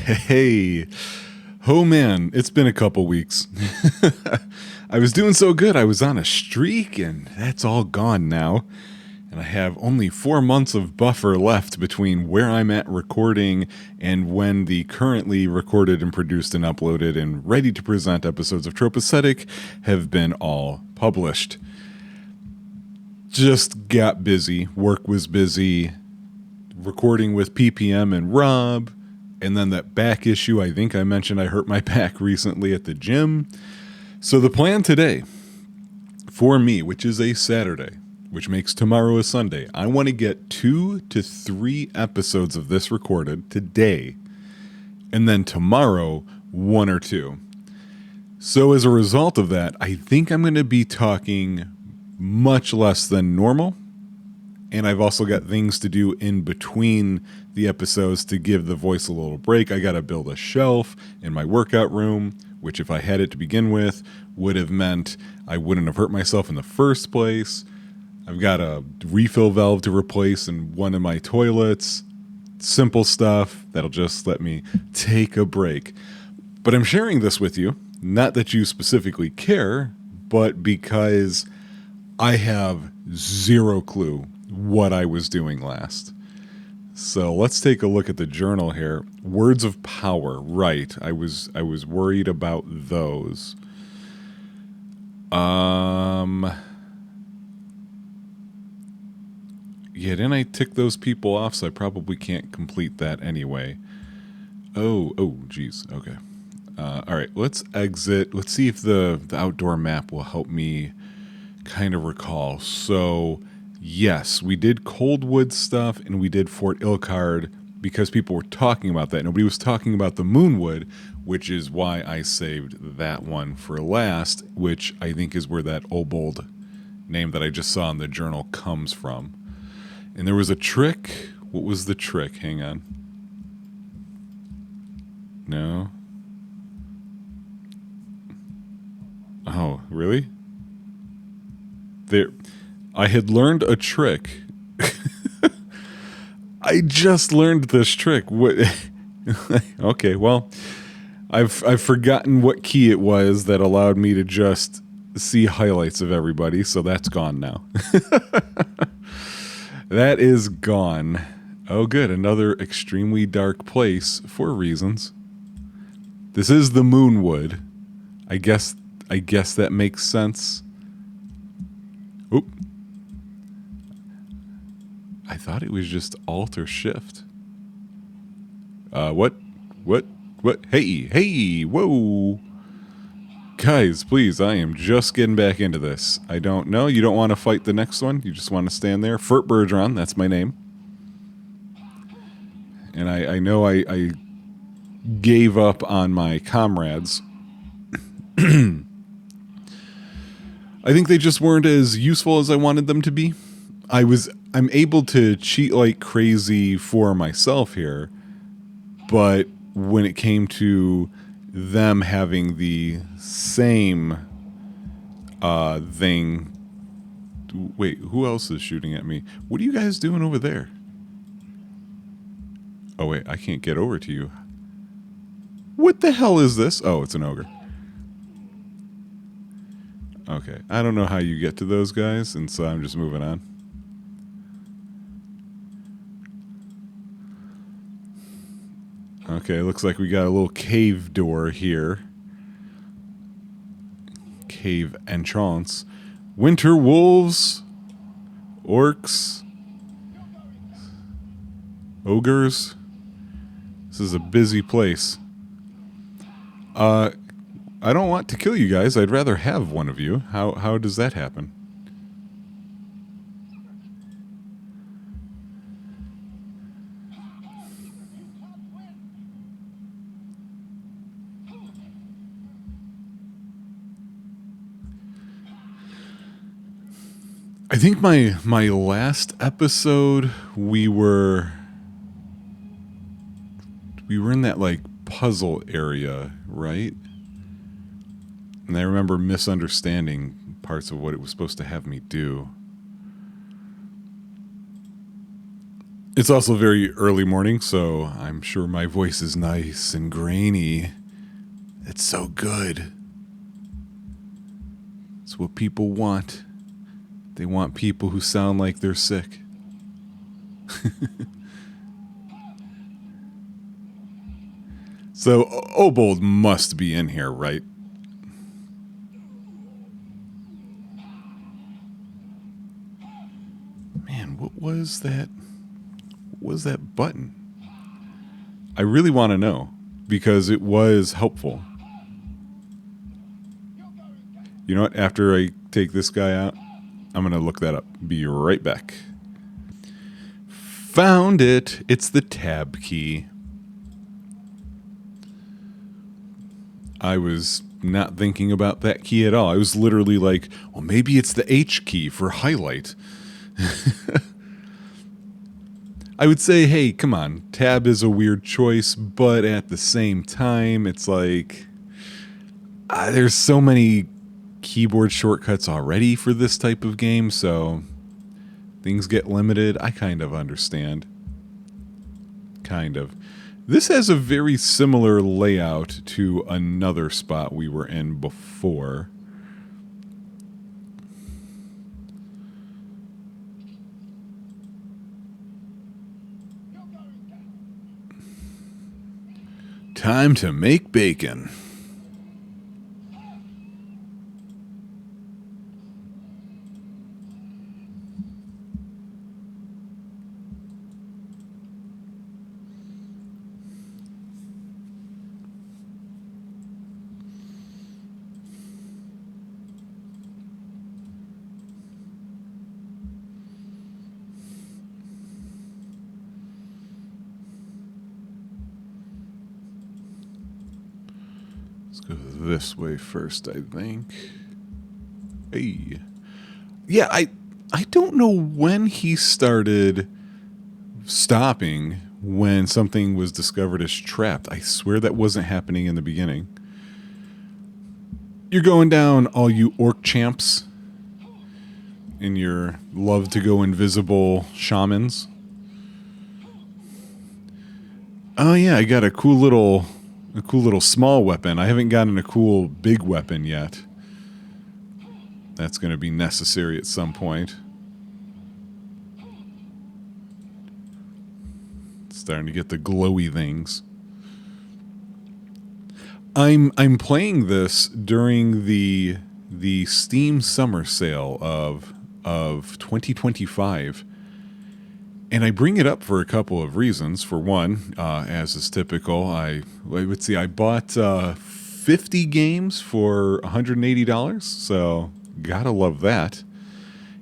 Hey, oh man, it's been a couple weeks. I was doing so good. I was on a streak, and that's all gone now. And I have only 4 months of buffer left between where I'm at recording and when the currently recorded and produced and uploaded and ready to present episodes of Tropeacetic have been all published. Just got busy. Work was busy. Recording with PPM and Rob. And then that back issue, I think I mentioned I hurt my back recently at the gym. So the plan today, for me, which is a Saturday, which makes tomorrow a Sunday, I want to get 2 to 3 episodes of this recorded today. And then tomorrow, 1 or 2. So as a result of that, I think I'm going to be talking much less than normal. And I've also got things to do in between the episodes to give the voice a little break. I got to build a shelf in my workout room, which if I had it to begin with, would have meant I wouldn't have hurt myself in the first place. I've got a refill valve to replace in one of my toilets. Simple stuff that'll just let me take a break. But I'm sharing this with you, not that you specifically care, but because I have zero clue what I was doing last. So let's take a look at the journal here. Words of power, right. I was worried about those. Yeah, didn't I tick those people off, so I probably can't complete that anyway. Oh, geez, okay. Alright, let's exit. Let's see if the outdoor map will help me kind of recall. So yes, we did Coldwood stuff and we did Fort Ilkard because people were talking about that. Nobody was talking about the Moonwood, which is why I saved that one for last, which I think is where that Obold name that I just saw in the journal comes from. And there was a trick. What was the trick? Hang on. No. Oh, really? There. I had learned a trick. I just learned this trick. What? Okay, well, I've forgotten what key it was that allowed me to just see highlights of everybody, so that's gone now. That is gone. Oh, good. Another extremely dark place for reasons. This is the Moonwood. I guess that makes sense. Oop. I thought it was just Alt or Shift. What? Hey, whoa. Guys, please, I am just getting back into this. I don't know. You don't want to fight the next one? You just want to stand there? Fert Bergeron, that's my name. And I know I gave up on my comrades. I think they just weren't as useful as I wanted them to be. I'm able to cheat like crazy for myself here, but when it came to them having the same thing, wait, who else is shooting at me? What are you guys doing over there? Oh wait, I can't get over to you. What the hell is this? Oh, it's an ogre. Okay, I don't know how you get to those guys, and so I'm just moving on. Okay, looks like we got a little cave door here. Cave entrance. Winter wolves. Orcs. Ogres. This is a busy place. I don't want to kill you guys. I'd rather have one of you. How does that happen? I think my last episode we were in that like puzzle area, right? And I remember misunderstanding parts of what it was supposed to have me do. It's also very early morning, so I'm sure my voice is nice and grainy. It's so good. It's what people want. They want people who sound like they're sick. So, Obold must be in here, right? Man, what was that? What was that button? I really want to know because it was helpful. You know what? After I take this guy out, I'm going to look that up. Be right back. Found it. It's the tab key. I was not thinking about that key at all. I was literally like, well, maybe it's the H key for highlight. I would say, hey, come on. Tab is a weird choice, but at the same time, it's like there's so many keyboard shortcuts already for this type of game, so things get limited. I kind of understand. Kind of. This has a very similar layout to another spot we were in before. Time to make bacon. Let's go this way first, I think. Hey. Yeah, I don't know when he started stopping when something was discovered as trapped. I swear that wasn't happening in the beginning. You're going down, all you orc champs, in your love to go invisible shamans. Oh yeah, I got a cool little small weapon. I haven't gotten a cool big weapon yet. That's going to be necessary at some point. Starting to get the glowy things. I'm playing this during the Steam summer sale of 2025. And I bring it up for a couple of reasons. For one, as is typical, I bought 50 games for $180, so gotta love that.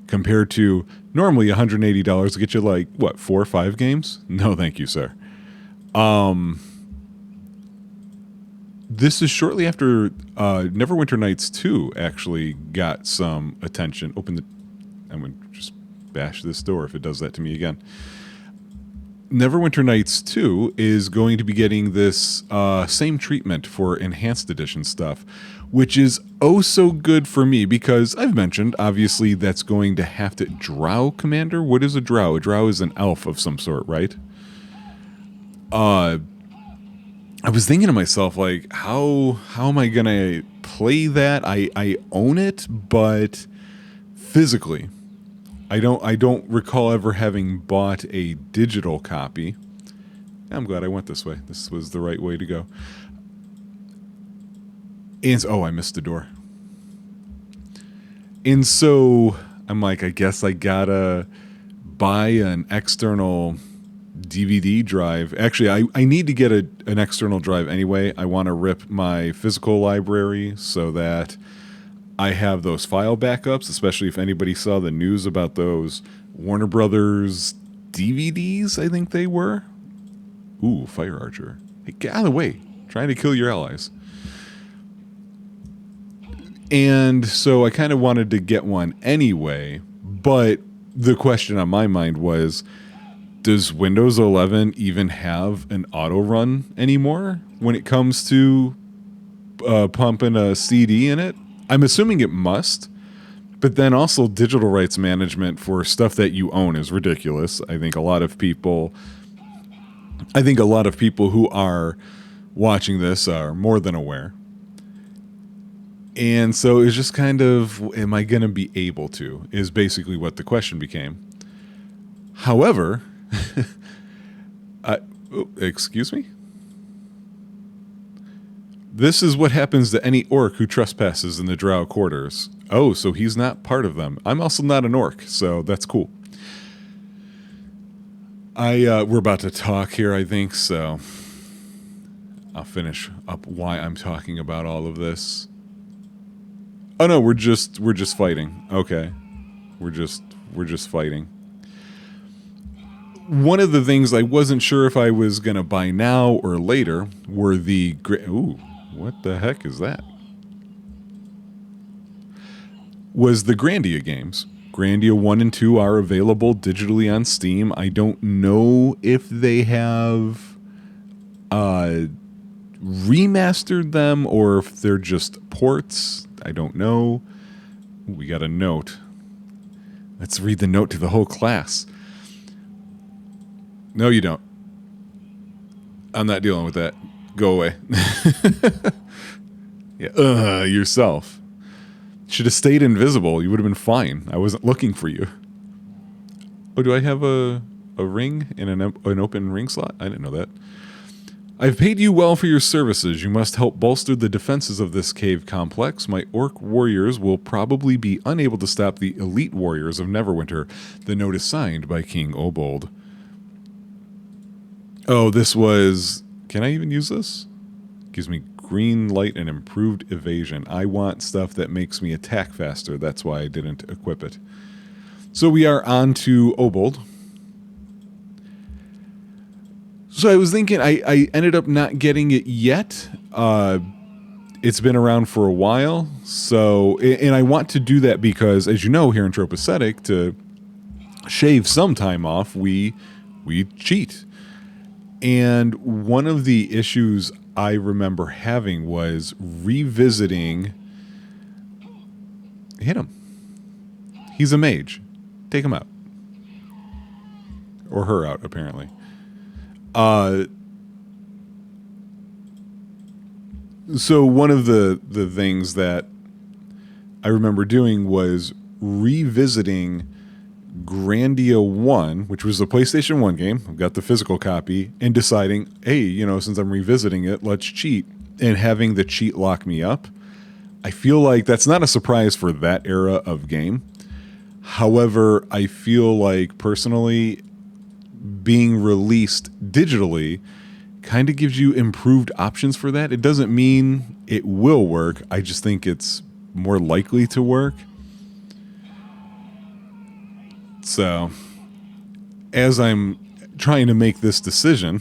Compared to normally $180 to get you like, what, 4 or 5 games? No, thank you, sir. This is shortly after Neverwinter Nights 2 actually got some attention. I'm going to just bash this door if it does that to me again. Neverwinter Nights 2 is going to be getting this same treatment for Enhanced Edition stuff, which is oh so good for me because I've mentioned, obviously, that's going to have to... Drow Commander? What is a Drow? A Drow is an elf of some sort, right? I was thinking to myself, like, how am I going to play that? I own it, but physically... I don't recall ever having bought a digital copy. I'm glad I went this way. This was the right way to go. And I missed the door. And so I'm like, I guess I gotta buy an external DVD drive. Actually, I need to get an external drive anyway. I want to rip my physical library so that I have those file backups, especially if anybody saw the news about those Warner Brothers DVDs, I think they were. Ooh, Fire Archer. Hey, get out of the way. Trying to kill your allies. And so I kind of wanted to get one anyway, but the question on my mind was, does Windows 11 even have an auto run anymore when it comes to pumping a CD in it? I'm assuming it must, But then also digital rights management for stuff that you own is ridiculous. I think a lot of people who are watching this are more than aware. And so it's just kind of, am I going to be able to, is basically what the question became. However, excuse me? This is what happens to any orc who trespasses in the drow quarters. Oh, so he's not part of them. I'm also not an orc, so that's cool. We're about to talk here, I think, so I'll finish up why I'm talking about all of this. Oh no, we're just fighting. Okay. We're just fighting. One of the things I wasn't sure if I was going to buy now or later were the... Ooh, what the heck is that? Was the Grandia games. Grandia 1 and 2 are available digitally on Steam. I don't know if they have remastered them or if they're just ports. I don't know. Ooh, we got a note. Let's read the note to the whole class. No, you don't. I'm not dealing with that. Go away. Yeah, yourself. Should have stayed invisible. You would have been fine. I wasn't looking for you. Oh, do I have a ring in an open ring slot? I didn't know that. I've paid you well for your services. You must help bolster the defenses of this cave complex. My orc warriors will probably be unable to stop the elite warriors of Neverwinter. The note is signed by King Obold. Oh, this was... Can I even use this? Gives me green light and improved evasion. I want stuff that makes me attack faster. That's why I didn't equip it. So we are on to Obold. So I was thinking, I ended up not getting it yet. It's been around for a while. So, and I want to do that because, as you know, here in Tropeacetic, to shave some time off, we cheat. And one of the issues I remember having was revisiting... Hit him. He's a mage. Take him out. Or her out, apparently. So one of the things that I remember doing was revisiting Grandia 1, which was the PlayStation 1 game. I've got the physical copy, and deciding, hey, you know, since I'm revisiting it, let's cheat, and having the cheat lock me up. I feel like that's not a surprise for that era of game. However, I feel like personally being released digitally kind of gives you improved options for that. It doesn't mean it will work. I just think it's more likely to work. So, as I'm trying to make this decision,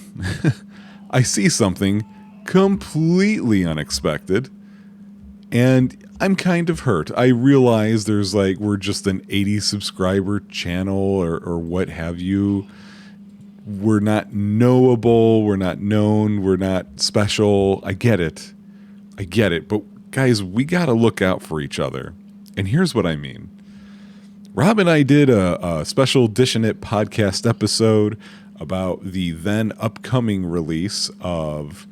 I see something completely unexpected, and I'm kind of hurt. I realize there's like, we're just an 80 subscriber channel or what have you. We're not knowable, we're not known, we're not special. I get it. But guys, we gotta look out for each other. And here's what I mean. Rob and I did a special Edition It podcast episode about the then upcoming release of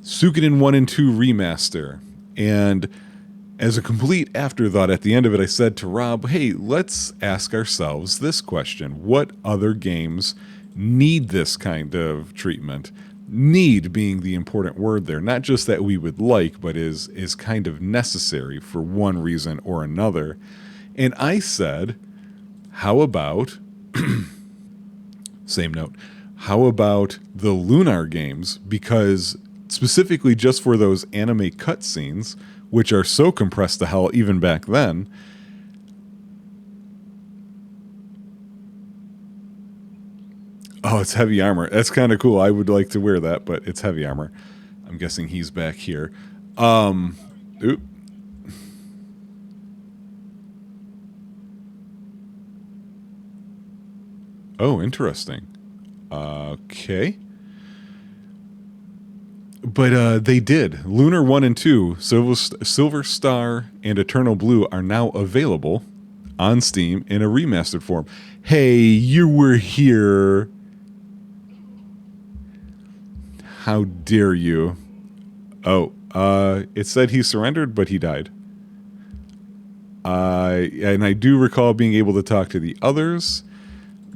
Suikoden 1 and 2 Remaster. And as a complete afterthought at the end of it, I said to Rob, hey, let's ask ourselves this question. What other games need this kind of treatment? Need being the important word there. Not just that we would like, but is kind of necessary for one reason or another. And I said, how about, same note, how about the Lunar games? Because specifically just for those anime cutscenes, which are so compressed to hell even back then, oh, it's heavy armor. That's kind of cool. I would like to wear that, but it's heavy armor. I'm guessing he's back here. Oop. Oh, interesting. Okay. But they did. Lunar 1 and 2, Silver Star and Eternal Blue are now available on Steam in a remastered form. Hey, you were here. How dare you? Oh, it said he surrendered, but he died. And I do recall being able to talk to the others.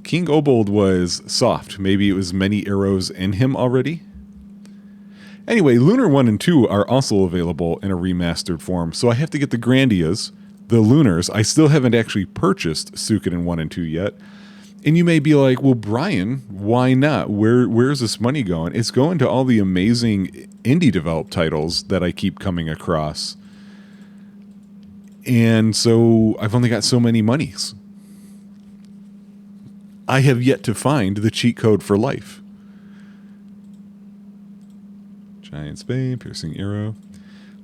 King Obold was soft. Maybe it was many arrows in him already. Anyway, Lunar 1 and 2 are also available in a remastered form, so I have to get the Grandias, the Lunars. I still haven't actually purchased Suikoden 1 and 2 yet. And you may be like, well, Brian, why not? Where's this money going? It's going to all the amazing indie developed titles that I keep coming across. And so I've only got so many monies. I have yet to find the cheat code for life. Giant spade, piercing arrow.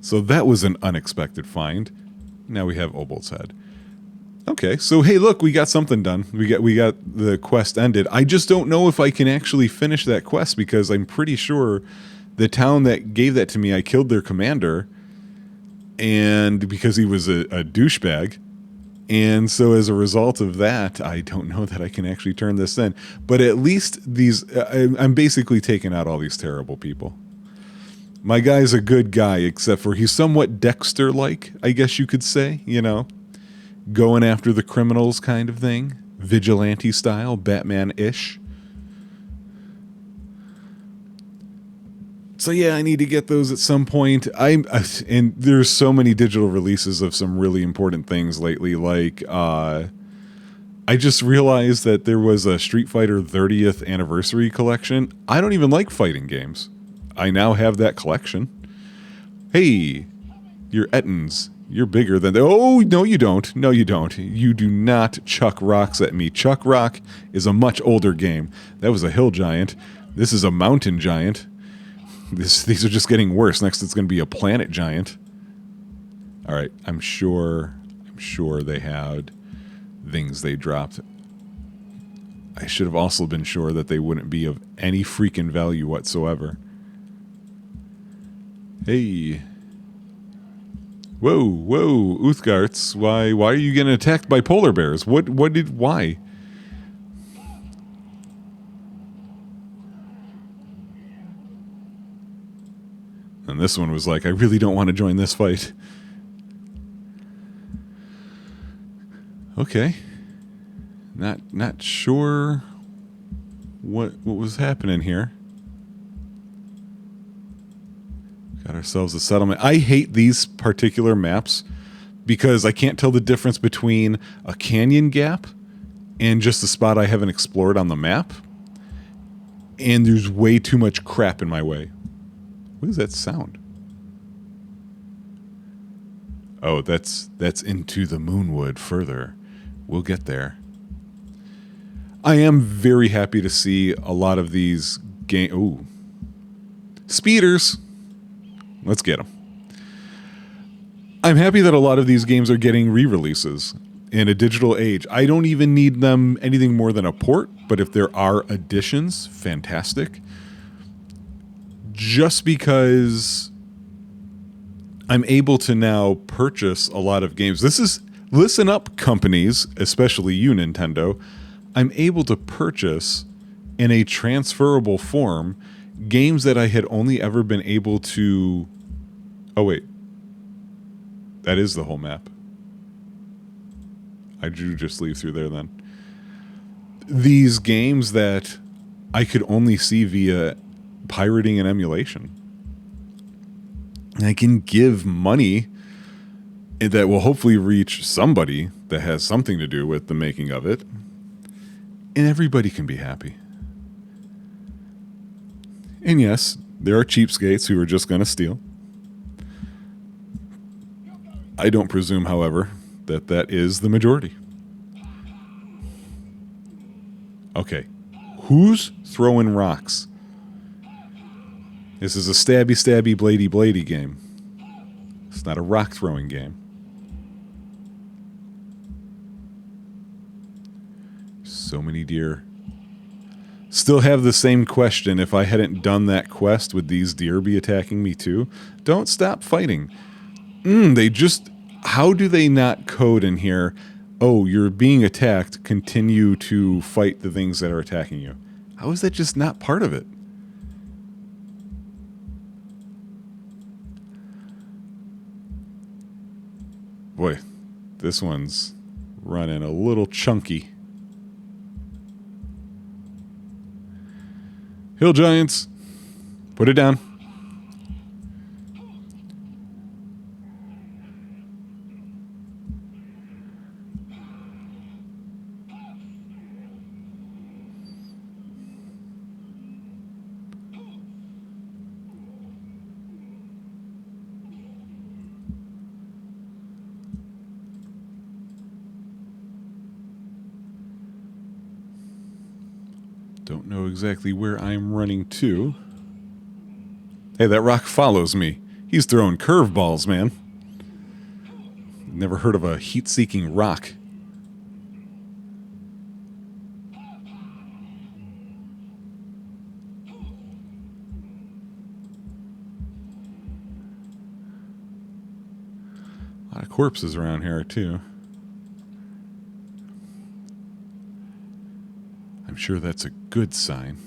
So that was an unexpected find. Now we have Obold's head. Okay, so hey, look, we got something done. We got the quest ended. I just don't know if I can actually finish that quest because I'm pretty sure the town that gave that to me, I killed their commander, and because he was a douchebag. And so as a result of that, I don't know that I can actually turn this in. But at least I'm basically taking out all these terrible people. My guy's a good guy, except for he's somewhat Dexter-like, I guess you could say, you know. Going after the criminals kind of thing. Vigilante style, Batman-ish. So yeah, I need to get those at some point. And there's so many digital releases of some really important things lately. Like, I just realized that there was a Street Fighter 30th anniversary collection. I don't even like fighting games. I now have that collection. Hey, you're Ettins. You're bigger than... Oh, no, you don't. No, you don't. You do not chuck rocks at me. Chuck Rock is a much older game. That was a hill giant. This is a mountain giant. These are just getting worse. Next, it's going to be a planet giant. All right, I'm sure they had things they dropped. I should have also been sure that they wouldn't be of any freaking value whatsoever. Hey. Whoa, Uthgarts. Why are you getting attacked by polar bears? Why? And this one was like, I really don't want to join this fight. Okay. Not sure what was happening here. Got ourselves a settlement. I hate these particular maps because I can't tell the difference between a canyon gap and just a spot I haven't explored on the map. And there's way too much crap in my way. What is that sound? Oh, that's into the Moonwood further. We'll get there. I am very happy to see a lot of these speeders. Let's get them. I'm happy that a lot of these games are getting re-releases in a digital age. I don't even need them anything more than a port, but if there are additions, fantastic. Just because I'm able to now purchase a lot of games. Listen up, companies, especially you, Nintendo. I'm able to purchase in a transferable form games that I had only ever been able to... Oh, wait. That is the whole map. I do just leave through there then. These games that I could only see via pirating and emulation. I can give money that will hopefully reach somebody that has something to do with the making of it. And everybody can be happy. And yes, there are cheapskates who are just going to steal. I don't presume, however, that is the majority. Okay. Who's throwing rocks? This is a stabby, stabby, bladey, bladey game. It's not a rock throwing game. So many deer. Still have the same question. If I hadn't done that quest, would these deer be attacking me too? Don't stop fighting. How do they not code in here? oh, you're being attacked, continue to fight the things that are attacking you. How is that just not part of it? Boy, this one's running a little chunky. Hill giants, put it down. Don't know exactly where I'm running to. Hey, that rock follows me. He's throwing curveballs, man. Never heard of a heat-seeking rock. A lot of corpses around here, too. I'm sure that's a good sign.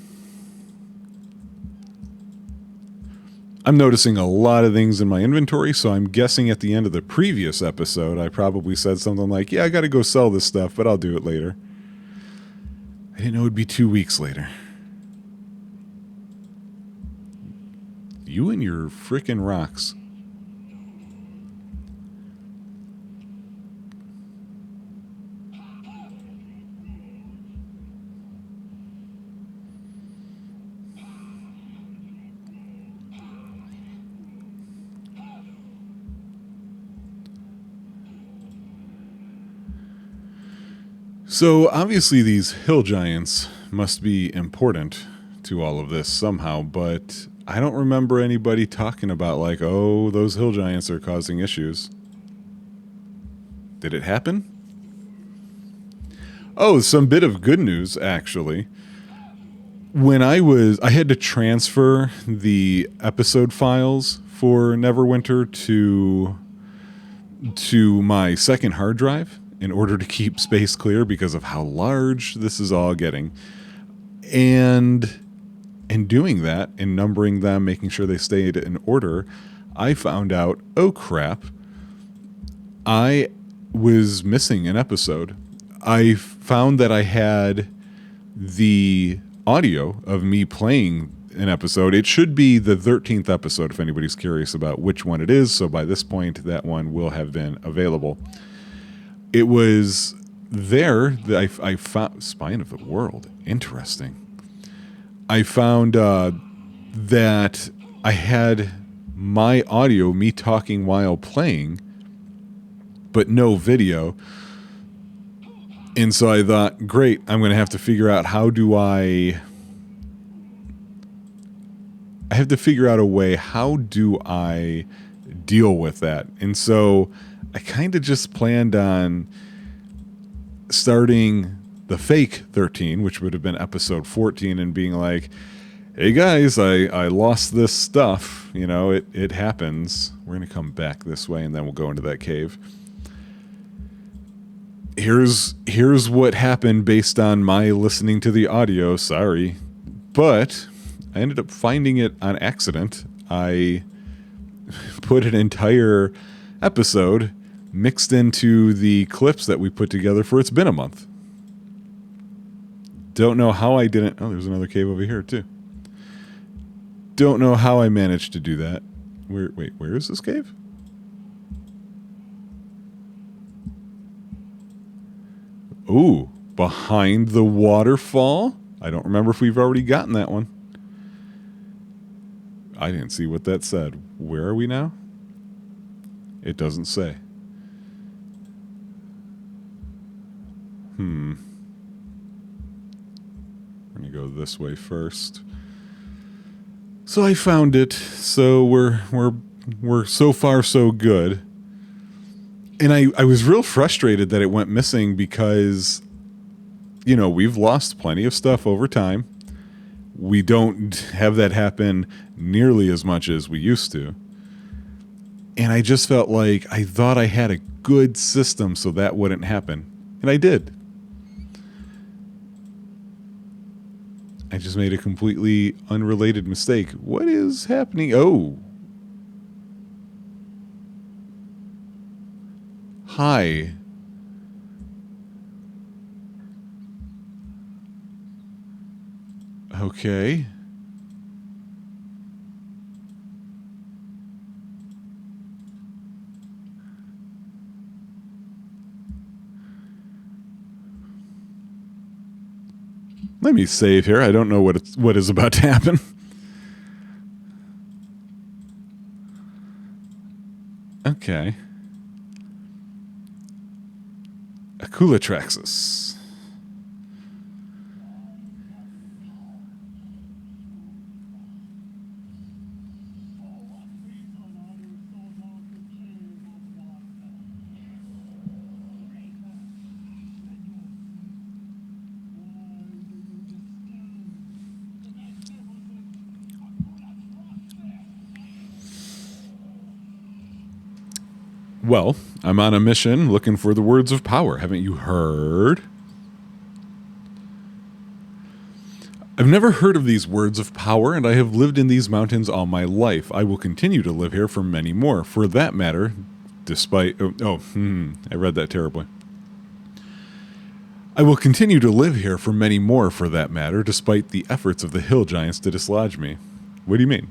I'm noticing a lot of things in my inventory, so I'm guessing at the end of the previous episode, I probably said something like, yeah, I gotta go sell this stuff, but I'll do it later. I didn't know it'd be 2 weeks later. You and your frickin' rocks. So obviously these hill giants must be important to all of this somehow, but I don't remember anybody talking about like, oh, those hill giants are causing issues. Did it happen? Oh, some bit of good news, actually. When I had to transfer the episode files for Neverwinter to my second hard drive in order to keep space clear because of how large this is all getting. And in doing that, and numbering them, making sure they stayed in order, I found out, oh crap, I was missing an episode. I found that I had the audio of me playing an episode. It should be the 13th episode if anybody's curious about which one it is. So by this point, that one will have been available. It was there that I found Spine of the World. Interesting. I found that I had my audio, me talking while playing, but no video. And so I thought, great, I'm going to have to figure out I have to figure out a way, how do I deal with that? And so I kind of just planned on starting the fake 13, which would have been episode 14, and being like, hey guys, I lost this stuff. You know, it happens. We're going to come back this way, and then we'll go into that cave. Here's what happened based on my listening to the audio. Sorry. But I ended up finding it on accident. I put an entire episode mixed into the clips that we put together for It's Been a Month. Don't know how I didn't... Oh, there's another cave over here, too. Don't know how I managed to do that. Wait, where is this cave? Ooh, behind the waterfall? I don't remember if we've already gotten that one. I didn't see what that said. Where are we now? It doesn't say. We're going to go this way first. So I found it. So we're so far so good. And I was real frustrated that it went missing because, you know, we've lost plenty of stuff over time. We don't have that happen nearly as much as we used to. And I just felt like I thought I had a good system so that wouldn't happen. And I did. I just made a completely unrelated mistake. What is happening? Oh. Hi. Okay. Let me save here. I don't know what is about to happen. Okay. Aculatraxis. Well, I'm on a mission looking for the words of power. Haven't you heard? I've never heard of these words of power, and I have lived in these mountains all my life. I will continue to live here for many more. For that matter, despite... I read that terribly. I will continue to live here for many more, for that matter, despite the efforts of the hill giants to dislodge me. What do you mean?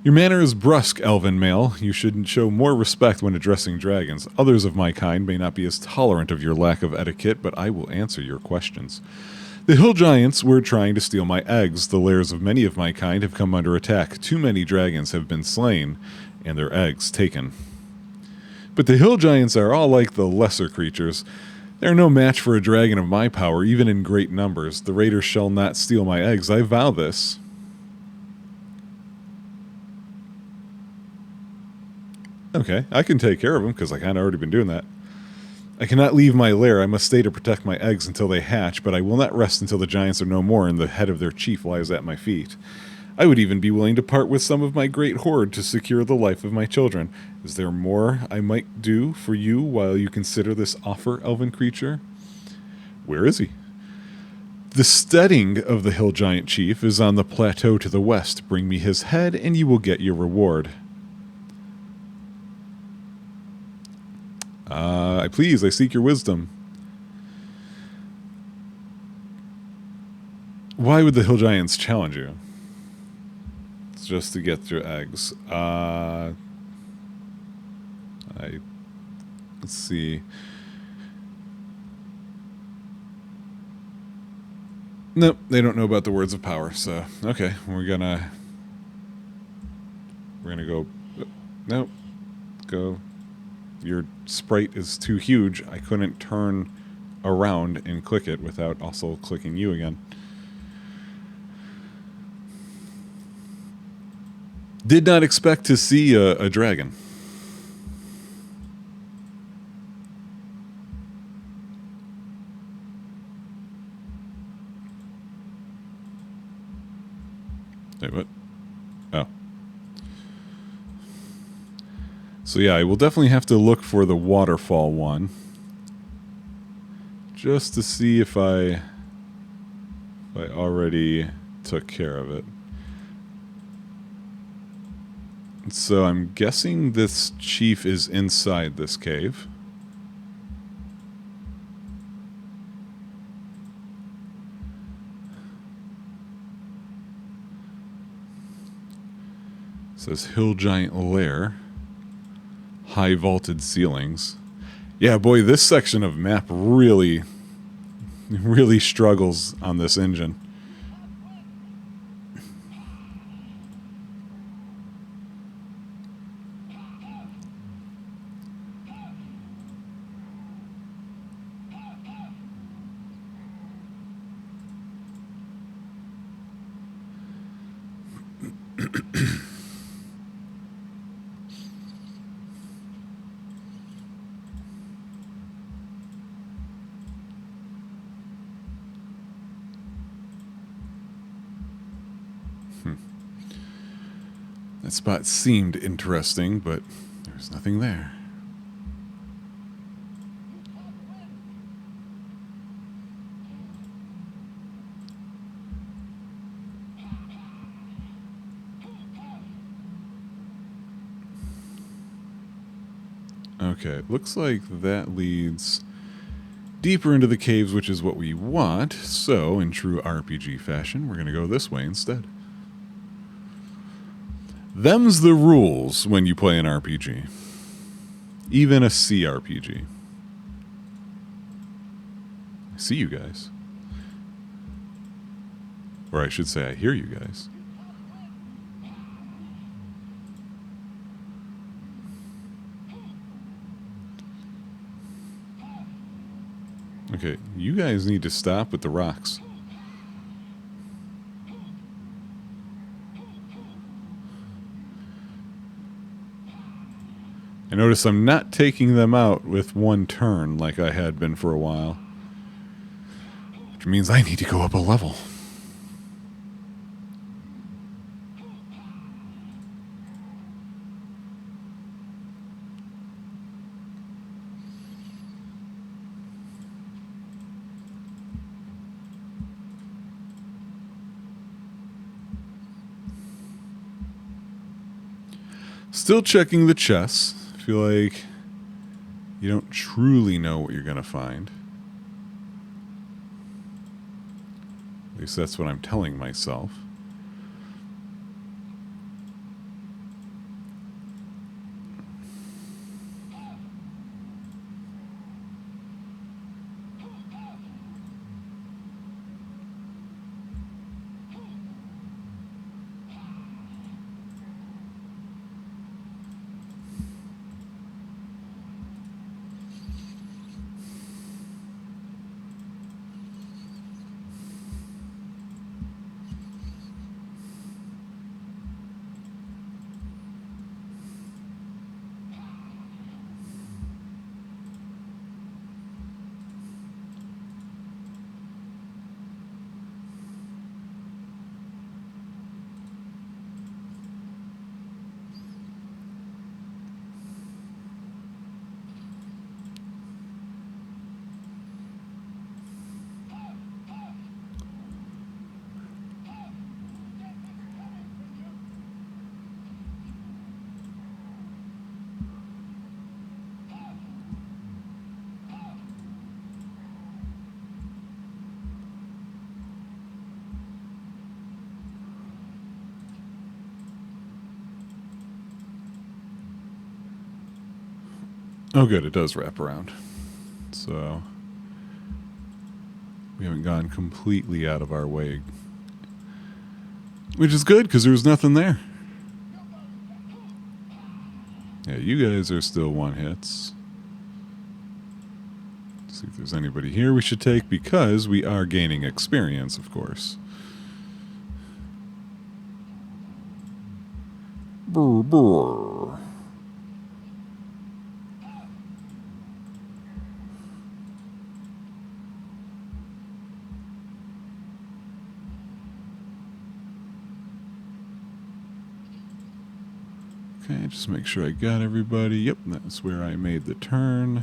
Your manner is brusque, elven male. You should show more respect when addressing dragons. Others of my kind may not be as tolerant of your lack of etiquette, but I will answer your questions. The hill giants were trying to steal my eggs. The lairs of many of my kind have come under attack. Too many dragons have been slain, and their eggs taken. But the hill giants are all like the lesser creatures. They are no match for a dragon of my power, even in great numbers. The raiders shall not steal my eggs. I vow this. Okay, I can take care of them, because I kind of already been doing that. I cannot leave my lair. I must stay to protect my eggs until they hatch, but I will not rest until the giants are no more and the head of their chief lies at my feet. I would even be willing to part with some of my great hoard to secure the life of my children. Is there more I might do for you while you consider this offer, elven creature? Where is he? The steading of the hill giant chief is on the plateau to the west. Bring me his head, and you will get your reward. I seek your wisdom. Why would the hill giants challenge you? It's just to get your eggs. Let's see. Nope, they don't know about the words of power, so okay, we're gonna go. Nope, go. Your sprite is too huge. I couldn't turn around and click it without also clicking you again. Did not expect to see a dragon. Wait, what? Oh. So yeah, I will definitely have to look for the waterfall one. Just to see if I already took care of it. So I'm guessing this chief is inside this cave. It says Hill Giant Lair. High vaulted ceilings. Yeah, boy, this section of map really struggles on this engine. That spot seemed interesting, but there's nothing there. Okay, looks like that leads deeper into the caves, which is what we want. So, in true RPG fashion, we're going to go this way instead. Them's the rules when you play an RPG. Even a CRPG. I see you guys. Or I should say I hear you guys. Okay, you guys need to stop with the rocks. I notice I'm not taking them out with one turn like I had been for a while. Which means I need to go up a level. Still checking the chests. I feel like you don't truly know what you're going to find. At least that's what I'm telling myself. Oh good, it does wrap around. So we haven't gone completely out of our way. Which is good, because there was nothing there. Yeah, you guys are still one hits. See if there's anybody here we should take, because we are gaining experience, of course. Brr, brr. Okay, just make sure I got everybody. Yep, that's where I made the turn.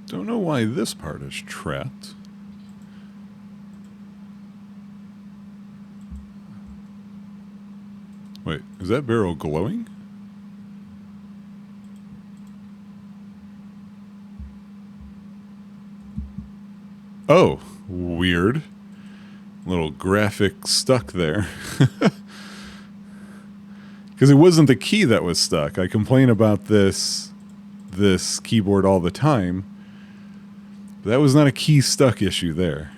Don't know why this part is trapped. Wait, is that barrel glowing? Oh, weird. Little graphic stuck there. Because it wasn't the key that was stuck. I complain about this keyboard all the time. But that was not a key stuck issue there.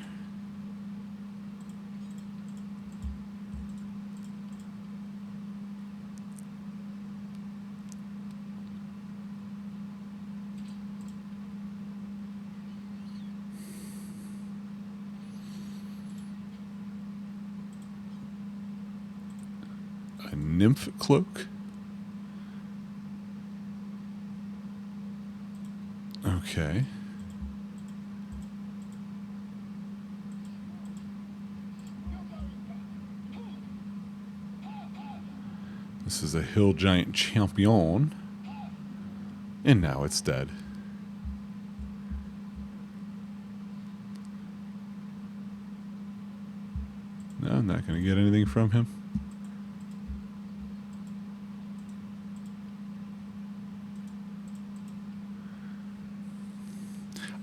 A nymph cloak. Okay. This is a hill giant champion. And now it's dead. No, I'm not going to get anything from him.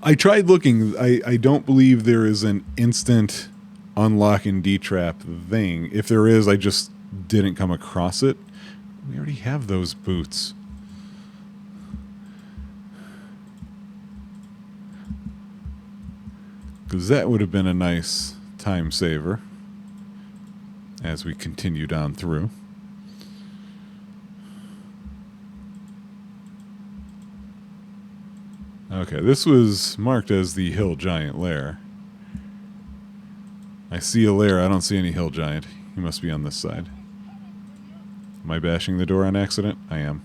I tried looking. I don't believe there is an instant unlock and detrap thing. If there is, I just didn't come across it. We already have those boots. Because that would have been a nice time saver as we continued on through. Okay, this was marked as the hill giant lair. I see a lair. I don't see any hill giant. He must be on this side. Am I bashing the door on accident? I am.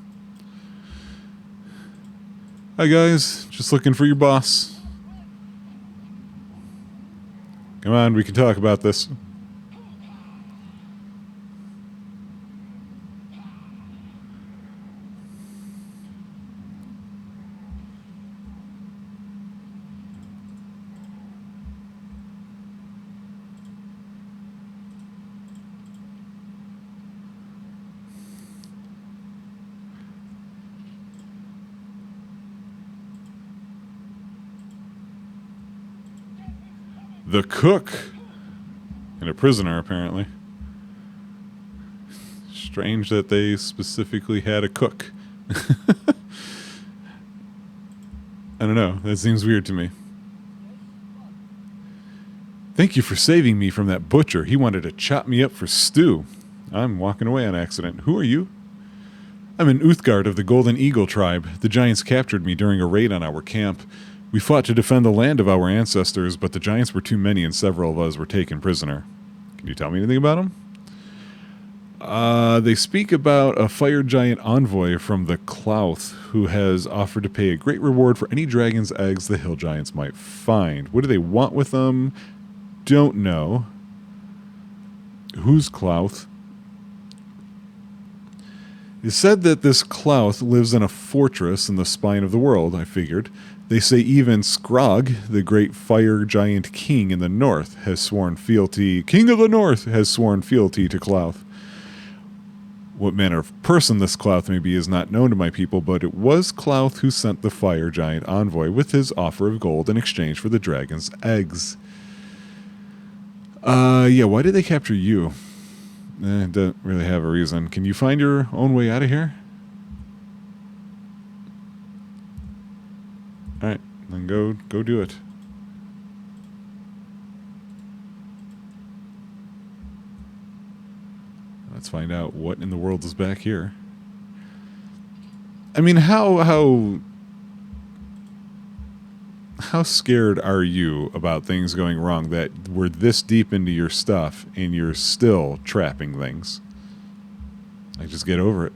Hi guys, just looking for your boss. Come on, we can talk about this. The cook. And a prisoner, apparently. Strange that they specifically had a cook. I don't know. That seems weird to me. Thank you for saving me from that butcher. He wanted to chop me up for stew. I'm walking away on accident. Who are you? I'm an Uthgard of the Golden Eagle tribe. The giants captured me during a raid on our camp. We fought to defend the land of our ancestors, but the giants were too many and several of us were taken prisoner. Can you tell me anything about them? They speak about a fire giant envoy from the Clouth who has offered to pay a great reward for any dragon's eggs the hill giants might find. What do they want with them? Don't know. Who's Clouth? It said that this Clouth lives in a fortress in the spine of the world, I figured. They say even Skrog, the great fire giant king in the north, has sworn fealty... King of the North has sworn fealty to Clouth. What manner of person this Clouth may be is not known to my people, but it was Clouth who sent the fire giant envoy with his offer of gold in exchange for the dragon's eggs. Yeah, why did they capture you? Don't really have a reason. Can you find your own way out of here? Alright, then go do it. Let's find out what in the world is back here. I mean, how scared are you about things going wrong that we're this deep into your stuff and you're still trapping things? Like, just get over it.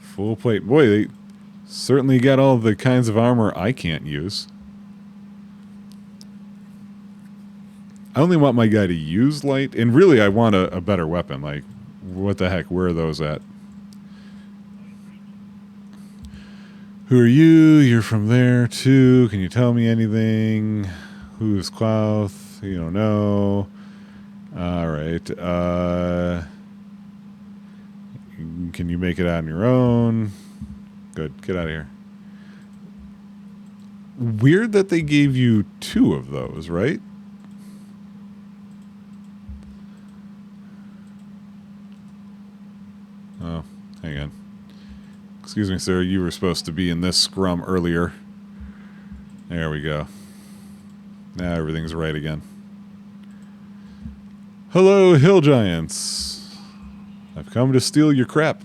Full plate. Boy, they certainly got all the kinds of armor I can't use. I only want my guy to use light, and really I want a better weapon. Like, what the heck, where are those at? Who are you? You're from there, too. Can you tell me anything? Who's Clouth? You don't know. Alright, can you make it out on your own? Good, get out of here. Weird that they gave you 2 of those, right? Oh, hang on. Excuse me, sir. You were supposed to be in this scrum earlier. There we go. Now everything's right again. Hello, hill giants. I've come to steal your crap.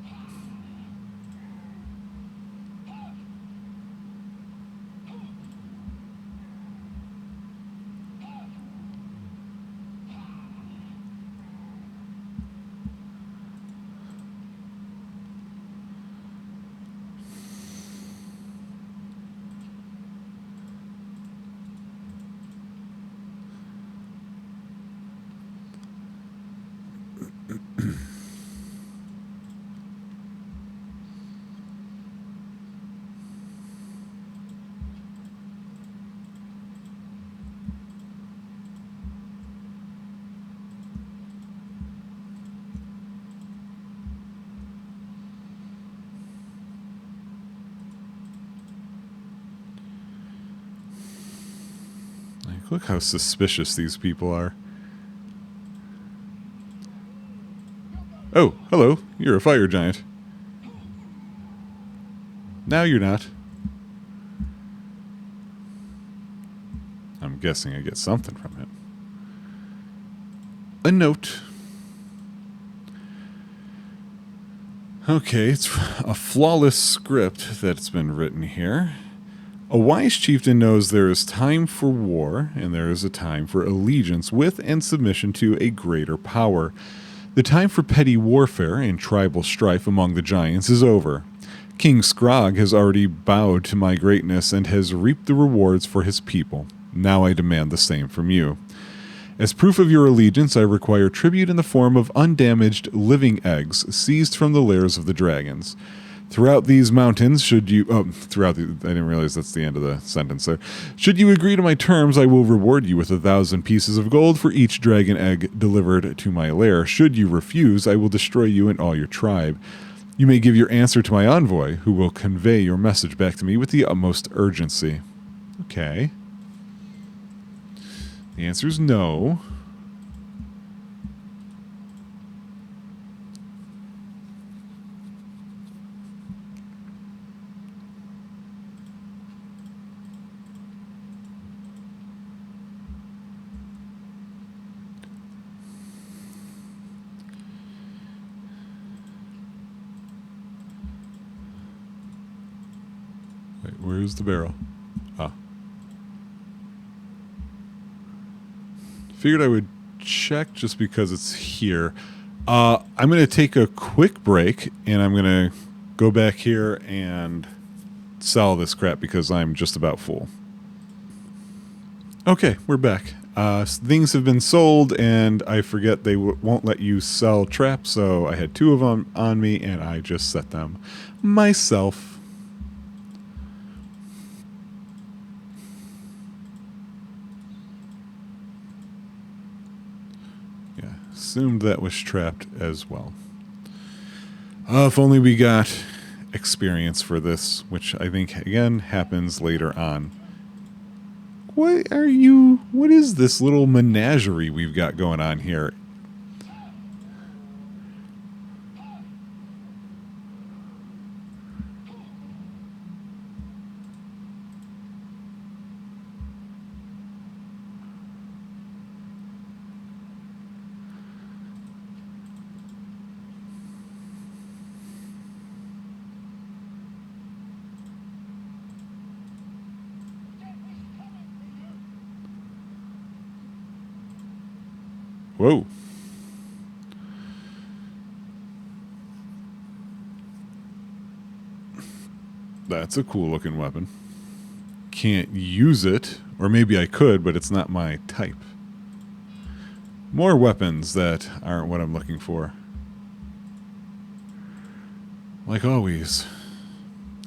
Look how suspicious these people are. Oh, hello. You're a fire giant. Now you're not. I'm guessing I get something from it. A note. Okay, it's a flawless script that's been written here. A wise chieftain knows there is time for war, and there is a time for allegiance with and submission to a greater power. The time for petty warfare and tribal strife among the giants is over. King Scrog has already bowed to my greatness and has reaped the rewards for his people. Now I demand the same from you. As proof of your allegiance, I require tribute in the form of undamaged living eggs seized from the lairs of the dragons. Throughout these mountains, I didn't realize that's the end of the sentence there. Should you agree to my terms, I will reward you with 1,000 pieces of gold for each dragon egg delivered to my lair. Should you refuse, I will destroy you and all your tribe. You may give your answer to my envoy, who will convey your message back to me with the utmost urgency. Okay. The answer is no. Wait, where's the barrel? Ah. Figured I would check just because it's here. I'm going to take a quick break, and I'm going to go back here and sell this crap because I'm just about full. Okay, we're back. Things have been sold, and I forget they won't let you sell traps, so I had 2 of them on me, and I just set them myself. Assumed that was trapped as well. If only we got experience for this, which I think, again, happens later on. What is this little menagerie we've got going on here? Whoa. That's a cool looking weapon. Can't use it, or maybe I could, but it's not my type. More weapons that aren't what I'm looking for. Like always.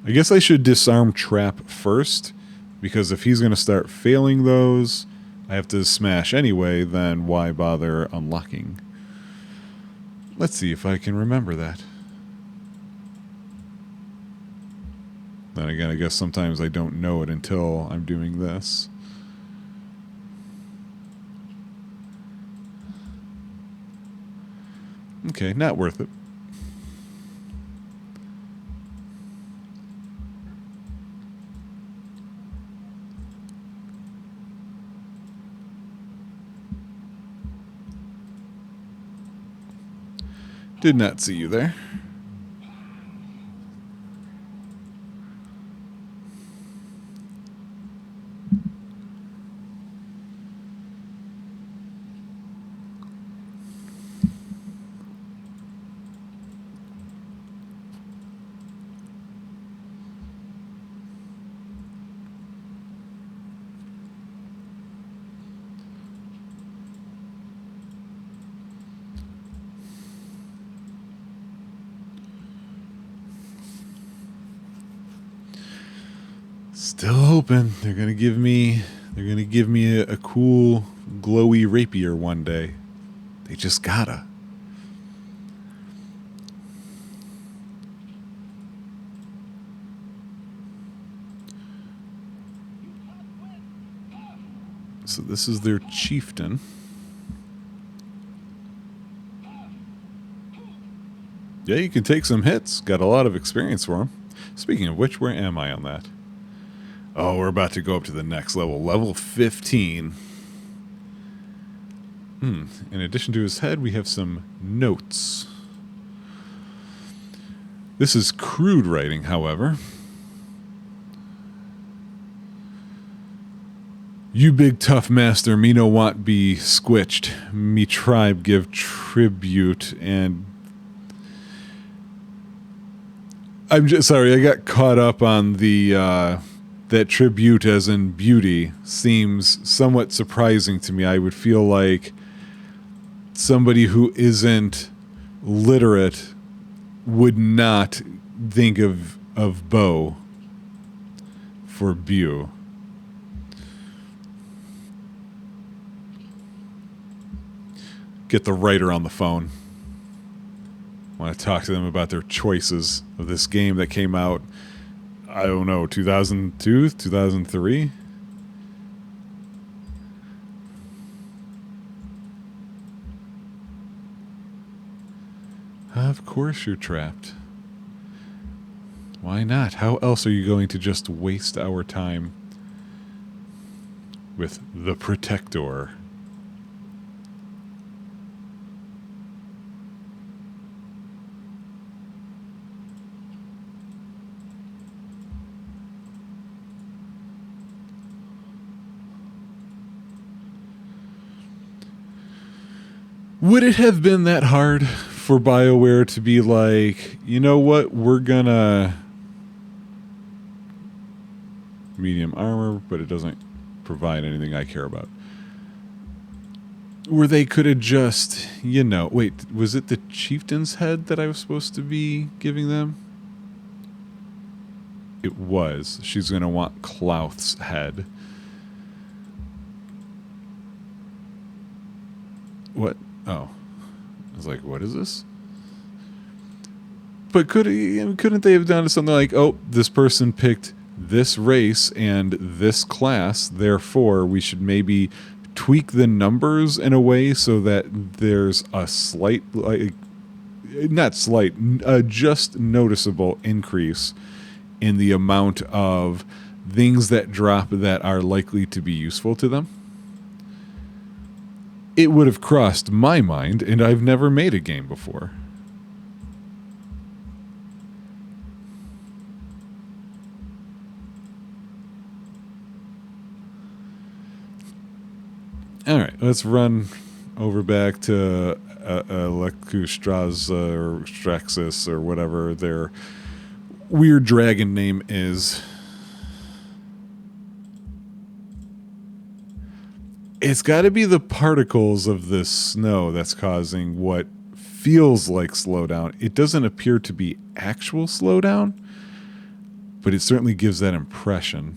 I guess I should disarm Trap first, because if he's going to start failing those, I have to smash anyway, then why bother unlocking? Let's see if I can remember that. Then again, I guess sometimes I don't know it until I'm doing this. Okay, not worth it. Did not see you there. Still hoping they're gonna give me a cool glowy rapier one day. They just gotta. So this is their chieftain. Yeah, you can take some hits. Got a lot of experience for him. Speaking of which, where am I on that? Oh, we're about to go up to the next level. Level 15. In addition to his head, we have some notes. This is crude writing, however. You big tough master, me no want be squitched. Me tribe give tribute and... I'm just sorry, I got caught up on the, that tribute as in beauty seems somewhat surprising to me. I would feel like somebody who isn't literate would not think of bow for beau. Get the writer on the phone. I want to talk to them about their choices of this game that came out, I don't know, 2002, 2003? Of course you're trapped. Why not? How else are you going to just waste our time with the Protector? Would it have been that hard for BioWare to be like, you know what, we're gonna medium armor, but it doesn't provide anything I care about? Where they could have just, you know, wait, was it the chieftain's head that I was supposed to be giving them? It was. She's gonna want Clouth's head. What? Oh. I was like, what is this? But couldn't they have done something like, oh, this person picked this race and this class, therefore we should maybe tweak the numbers in a way so that there's a slight, not slight, just noticeable increase in the amount of things that drop that are likely to be useful to them? It would have crossed my mind, and I've never made a game before. All right, let's run over back to Lekustraz or Straxus or whatever their weird dragon name is. It's got to be the particles of this snow that's causing what feels like slowdown. It doesn't appear to be actual slowdown, but it certainly gives that impression.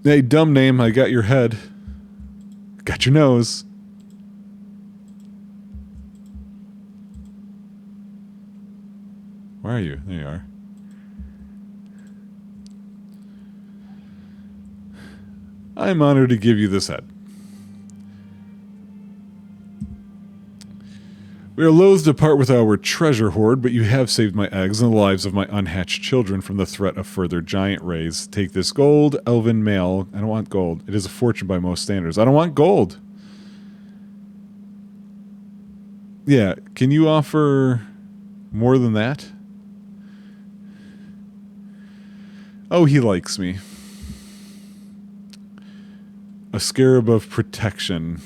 Hey, dumb name, I got your head. Got your nose. Where are you? There you are. I'm honored to give you this head. We are loath to part with our treasure hoard, but you have saved my eggs and the lives of my unhatched children from the threat of further giant raids. Take this gold, elven male. I don't want gold. It is a fortune by most standards. I don't want gold. Yeah, can you offer more than that? Oh, he likes me. A scarab of protection.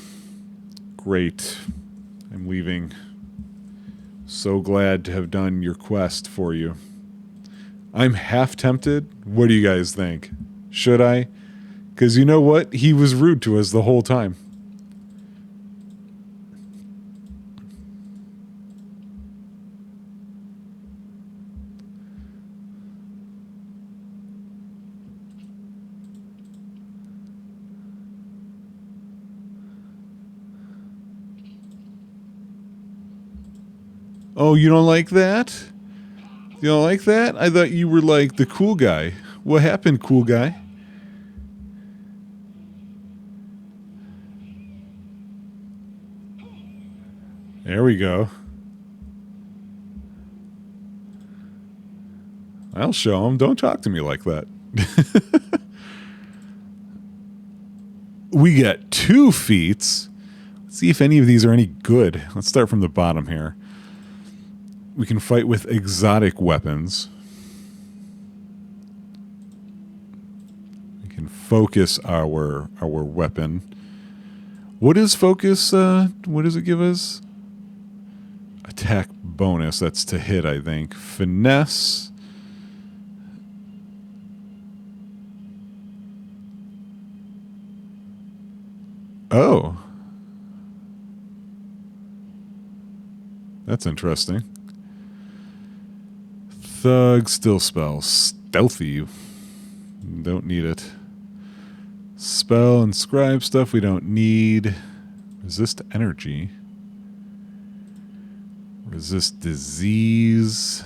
Great. I'm leaving. So glad to have done your quest for you. I'm half tempted. What do you guys think? Should I? Because you know what? He was rude to us the whole time. Oh, you don't like that? You don't like that? I thought you were like the cool guy. What happened, cool guy? There we go. I'll show him. Don't talk to me like that. We get 2 feats. Let's see if any of these are any good. Let's start from the bottom here. We can fight with exotic weapons. We can focus our weapon. What is focus? What does it give us? Attack bonus. That's to hit, I think. Finesse. Oh. That's interesting. Thug, still spell. Stealthy. Don't need it. Spell and scribe stuff we don't need. Resist energy. Resist disease.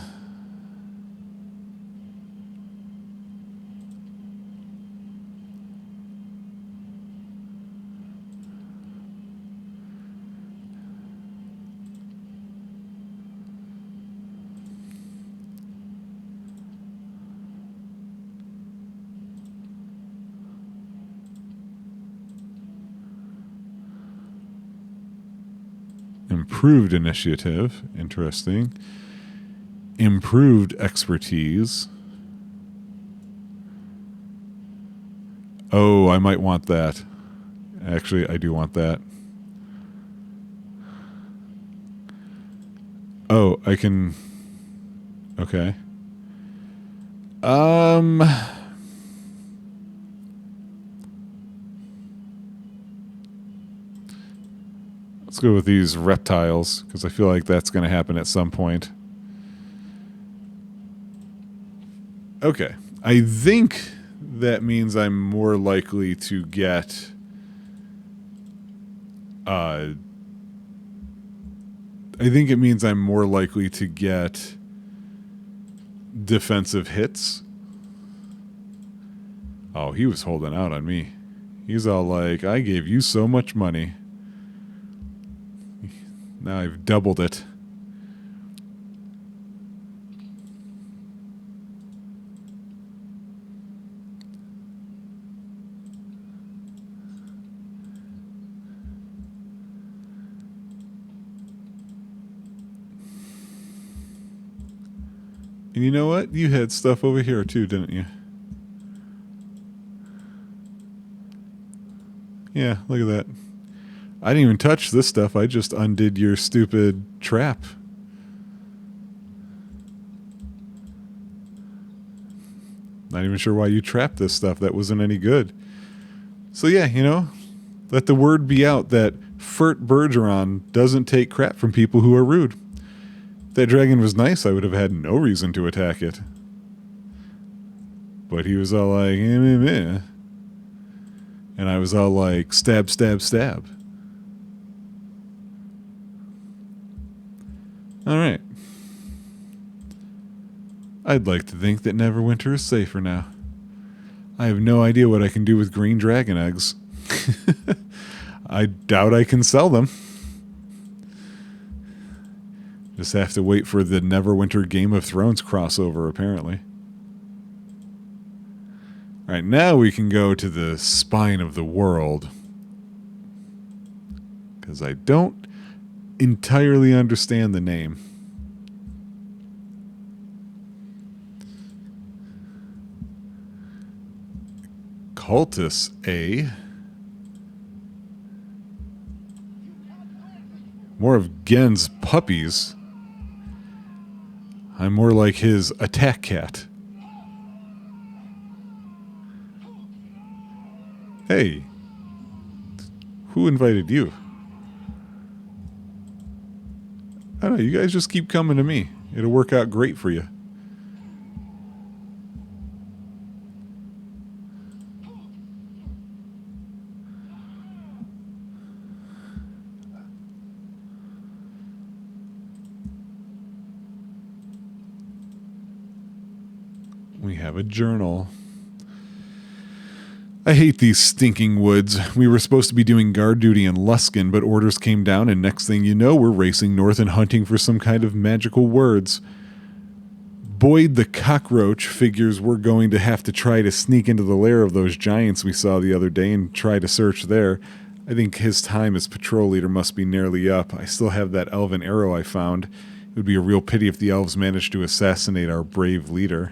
Improved initiative. Interesting. Improved expertise. Oh, I might want that. Actually, I do want that. Oh, I can... Okay. Let's go with these reptiles, because I feel like that's going to happen at some point. Okay. I think that means I'm more likely to get... I think it means I'm more likely to get defensive hits. Oh, he was holding out on me. He's all like, I gave you so much money. Now I've doubled it. And you know what? You had stuff over here too, didn't you? Yeah, look at that. I didn't even touch this stuff. I just undid your stupid trap. Not even sure why you trapped this stuff. That wasn't any good. So yeah, you know, let the word be out that Fert Bergeron doesn't take crap from people who are rude. If that dragon was nice, I would have had no reason to attack it. But he was all like, eh, meh, meh. And I was all like, stab, stab, stab. Alright. I'd like to think that Neverwinter is safer now. I have no idea what I can do with green dragon eggs. I doubt I can sell them. Just have to wait for the Neverwinter Game of Thrones crossover, apparently. Alright, now we can go to the spine of the world. Because I don't entirely understand the name. Cultus A. More of Gen's puppies. I'm more like his attack cat. Hey. Who invited you? I don't know, you guys just keep coming to me. It'll work out great for you. We have a journal. I hate these stinking woods. We were supposed to be doing guard duty in Luskin, but orders came down, and next thing you know, we're racing north and hunting for some kind of magical words. Boyd the cockroach figures we're going to have to try to sneak into the lair of those giants we saw the other day and try to search there. I think his time as patrol leader must be nearly up. I still have that elven arrow I found. It would be a real pity if the elves managed to assassinate our brave leader.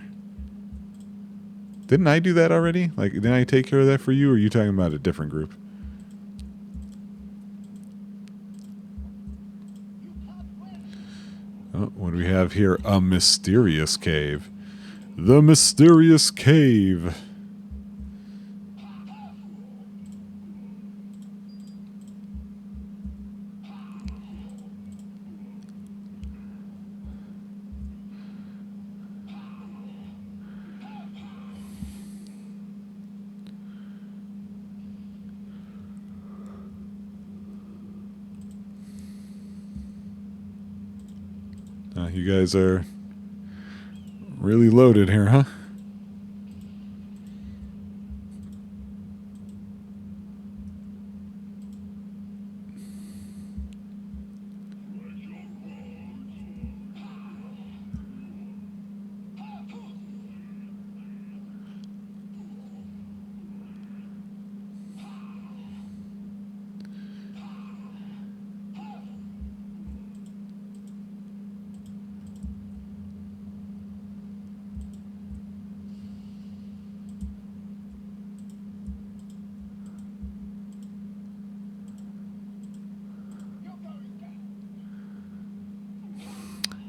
Didn't I do that already? Like, didn't I take care of that for you, or are you talking about a different group? Oh, what do we have here? A mysterious cave. The mysterious cave. You guys are really loaded here, huh?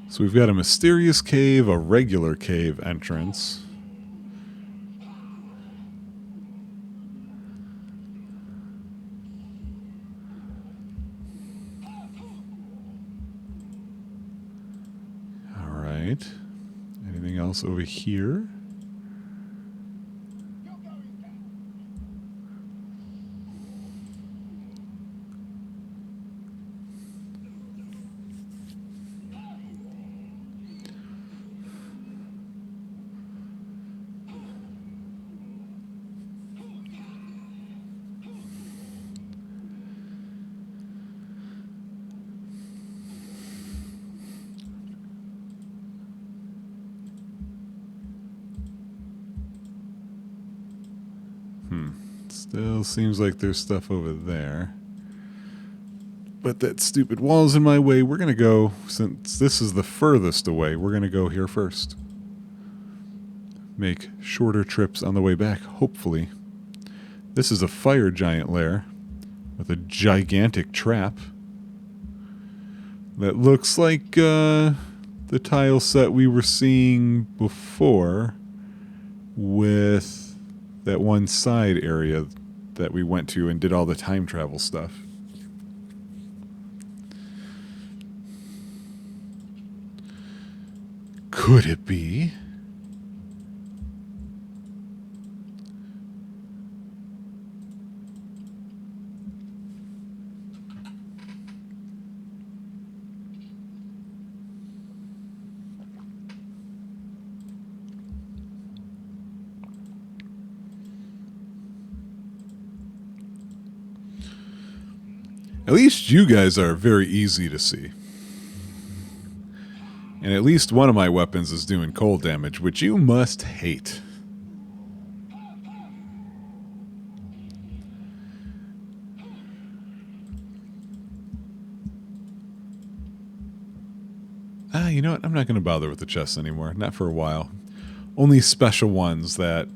So we've got a mysterious cave, a regular cave entrance. All right. Anything else over here? Still seems like there's stuff over there. But that stupid wall's in my way. We're going to go, since this is the furthest away, we're going to go here first. Make shorter trips on the way back, hopefully. This is a fire giant lair with a gigantic trap that looks like the tile set we were seeing before with that one side area that we went to and did all the time travel stuff. Could it be? At least you guys are very easy to see. And at least one of my weapons is doing cold damage, which you must hate. You know what? I'm not going to bother with the chests anymore. Not for a while. Only special ones that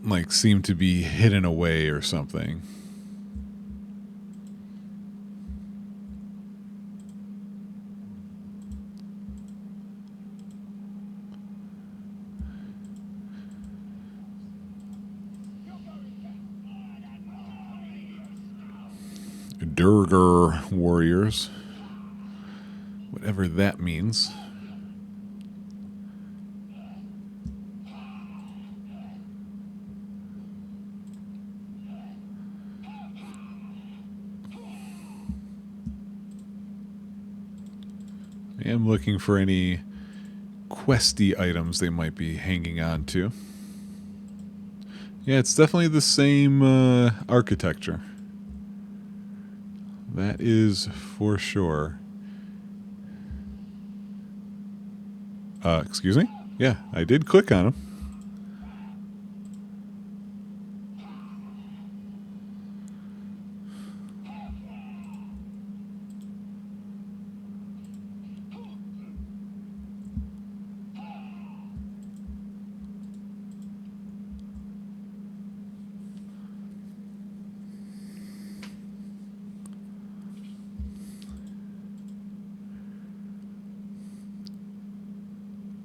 like seem to be hidden away or something. Durgar warriors. Whatever that means. I am looking for any questy items they might be hanging on to. Yeah, it's definitely the same architecture. That is for sure. Excuse me? Yeah, I did click on him.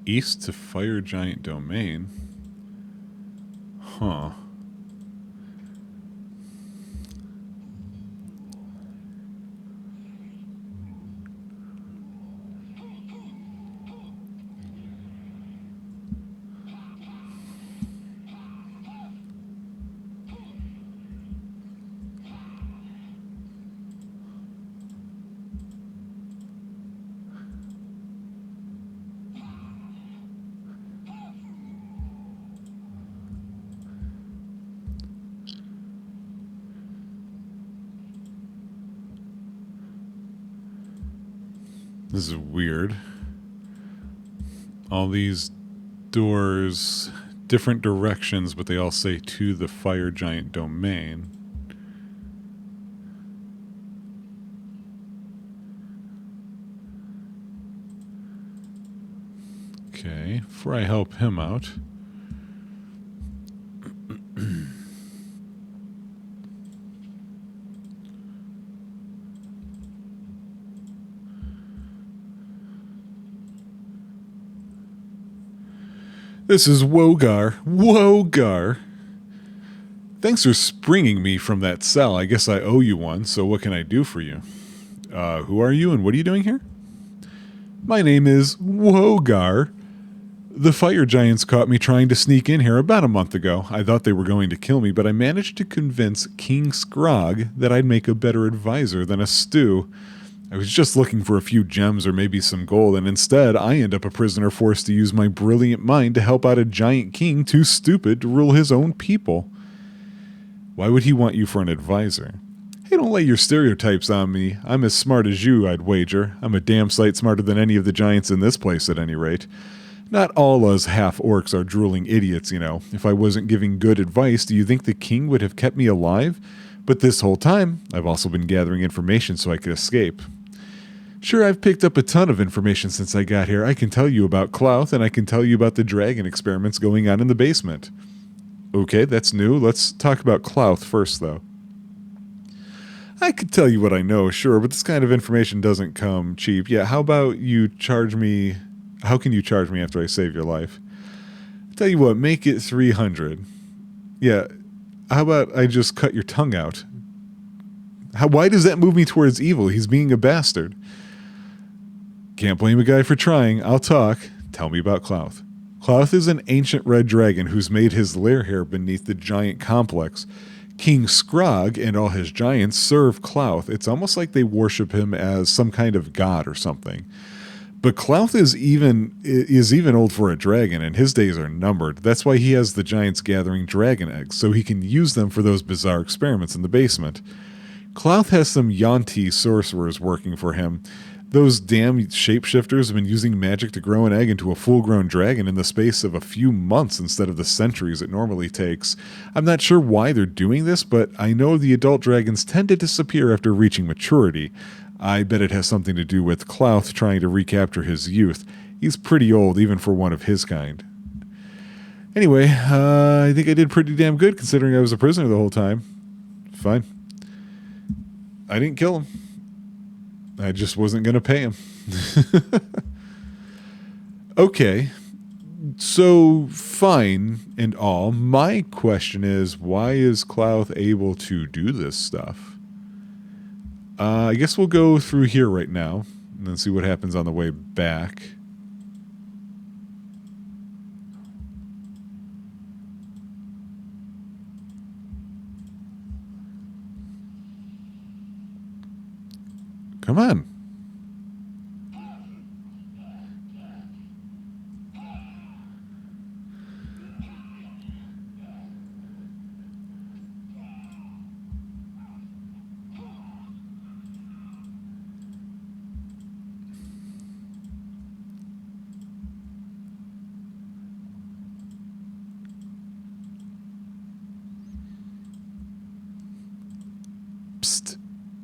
East to Fire Giant Domain. Huh. This is weird. All these doors, different directions, but they all say to the Fire Giant Domain. Okay, before I help him out. This is Wogar. Wogar! Thanks for springing me from that cell. I guess I owe you one, so what can I do for you? Who are you and what are you doing here? My name is Wogar. The fire giants caught me trying to sneak in here about a month ago. I thought they were going to kill me, but I managed to convince King Scrog that I'd make a better advisor than a stew. I was just looking for a few gems or maybe some gold, and instead I end up a prisoner forced to use my brilliant mind to help out a giant king too stupid to rule his own people. Why would he want you for an advisor? Hey, don't lay your stereotypes on me. I'm as smart as you, I'd wager. I'm a damn sight smarter than any of the giants in this place at any rate. Not all us half-orcs are drooling idiots, you know. If I wasn't giving good advice, do you think the king would have kept me alive? But this whole time, I've also been gathering information so I could escape. Sure, I've picked up a ton of information since I got here. I can tell you about Clouth, and I can tell you about the dragon experiments going on in the basement. Okay, that's new. Let's talk about Clouth first, though. I could tell you what I know, sure, but this kind of information doesn't come cheap. Yeah, how about you charge me... How can you charge me after I save your life? Tell you what, make it 300. Yeah, how about I just cut your tongue out? Why does that move me towards evil? He's being a bastard. Can't blame a guy for trying. I'll talk. Tell me about Clouth. Clouth is an ancient red dragon who's made his lair here beneath the giant complex. King Scrog and all his giants serve Clouth. It's almost like they worship him as some kind of god or something. But Clouth is even old for a dragon, and his days are numbered. That's why he has the giants gathering dragon eggs, so he can use them for those bizarre experiments in the basement. Clouth has some Yonti sorcerers working for him. Those damn shapeshifters have been using magic to grow an egg into a full-grown dragon in the space of a few months instead of the centuries it normally takes. I'm not sure why they're doing this, but I know the adult dragons tend to disappear after reaching maturity. I bet it has something to do with Clouth trying to recapture his youth. He's pretty old, even for one of his kind. Anyway, I think I did pretty damn good considering I was a prisoner the whole time. Fine. I didn't kill him. I just wasn't going to pay him. Okay. So, fine and all. My question is, why is Clouth able to do this stuff? I guess we'll go through here right now and then see what happens on the way back. Come on.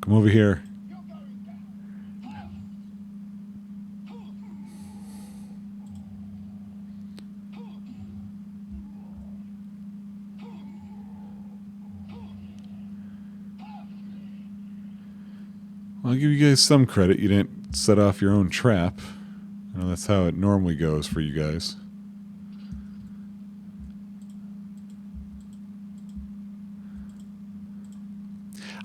Come over here. I'll give you guys some credit. You didn't set off your own trap. I know that's how it normally goes for you guys.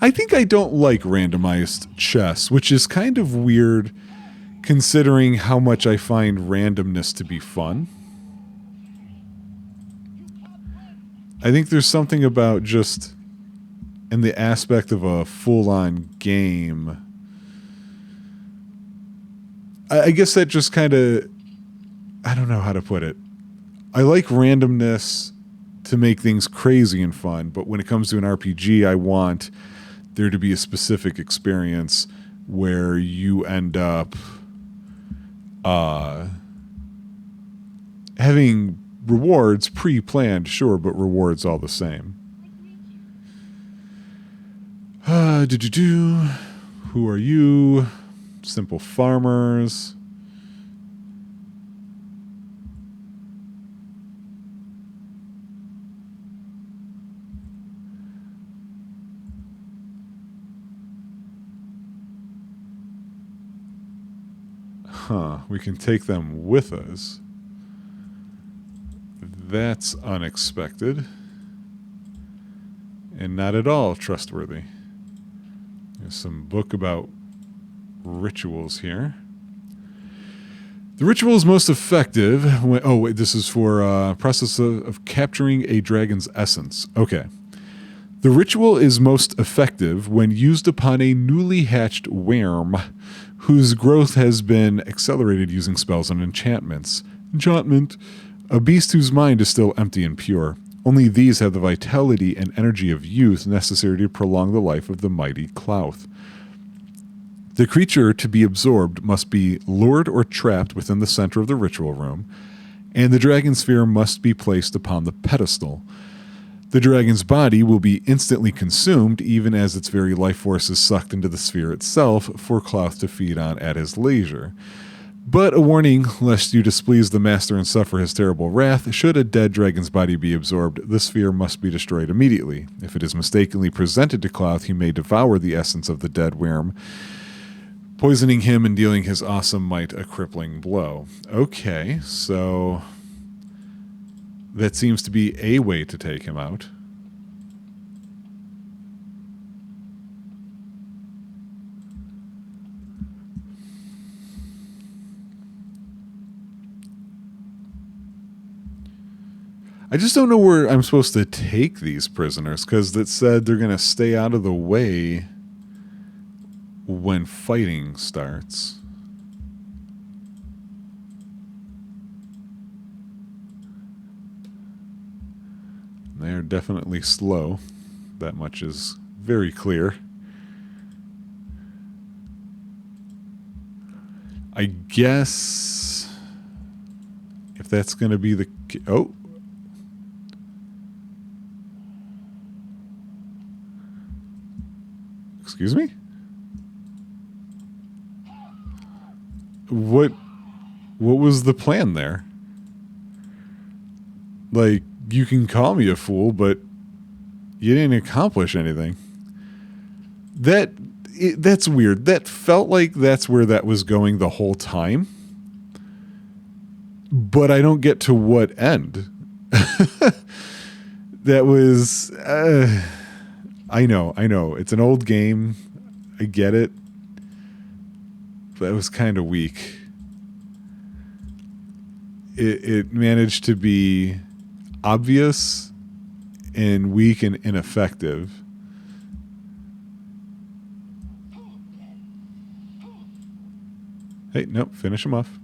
I think I don't like randomized chess, which is kind of weird considering how much I find randomness to be fun. I think there's something about just in the aspect of a full-on game. I guess that just kind of, I don't know how to put it. I like randomness to make things crazy and fun, but when it comes to an RPG, I want there to be a specific experience where you end up having rewards pre-planned, sure, but rewards all the same. Who are you? Simple farmers. We can take them with us. That's unexpected. And not at all trustworthy. There's some book about rituals here. The ritual is most effective when... Oh, wait, this is for process of capturing a dragon's essence. Okay. The ritual is most effective when used upon a newly hatched worm whose growth has been accelerated using spells and enchantments. Enchantment. A beast whose mind is still empty and pure. Only these have the vitality and energy of youth necessary to prolong the life of the mighty Clouth. The creature to be absorbed must be lured or trapped within the center of the ritual room, and the dragon sphere must be placed upon the pedestal. The dragon's body will be instantly consumed, even as its very life force is sucked into the sphere itself for Clouth to feed on at his leisure. But a warning, lest you displease the master and suffer his terrible wrath, should a dead dragon's body be absorbed, the sphere must be destroyed immediately. If it is mistakenly presented to Clouth, he may devour the essence of the dead worm, poisoning him and dealing his awesome might a crippling blow. Okay, so that seems to be a way to take him out. I just don't know where I'm supposed to take these prisoners, because it said they're going to stay out of the way when fighting starts. They're definitely slow. That much is very clear. I guess if that's going to be the... Oh. Excuse me? What was the plan there? Like, you can call me a fool, but you didn't accomplish anything. That's weird. That felt like that's where that was going the whole time. But I don't get to what end. That was... I know. It's an old game. I get it. That was kind of weak. It managed to be obvious and weak and ineffective. Hey, nope, finish him off.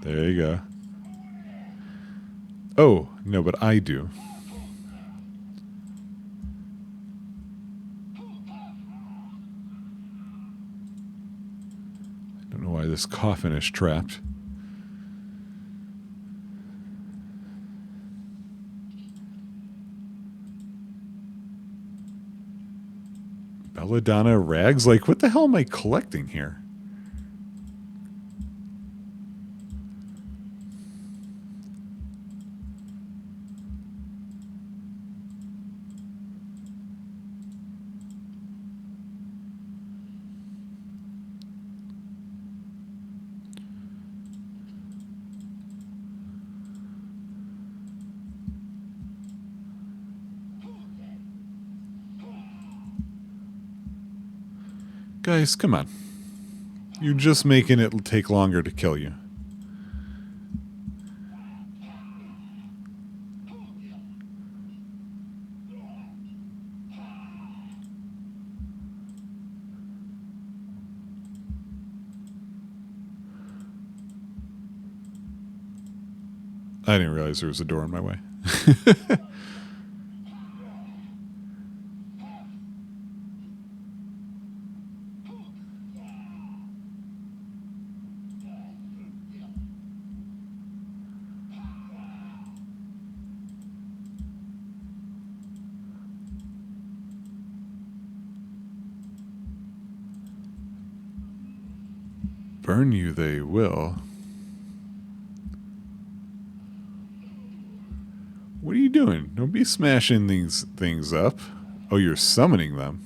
There you go. Oh, no, but I do. I don't know why this coffin is trapped. Belladonna rags? Like, what the hell am I collecting here? Guys, come on. You're just making it take longer to kill you. I didn't realize there was a door in my way. Burn you they will. What are you doing? Don't be smashing these things up. Oh, you're summoning them.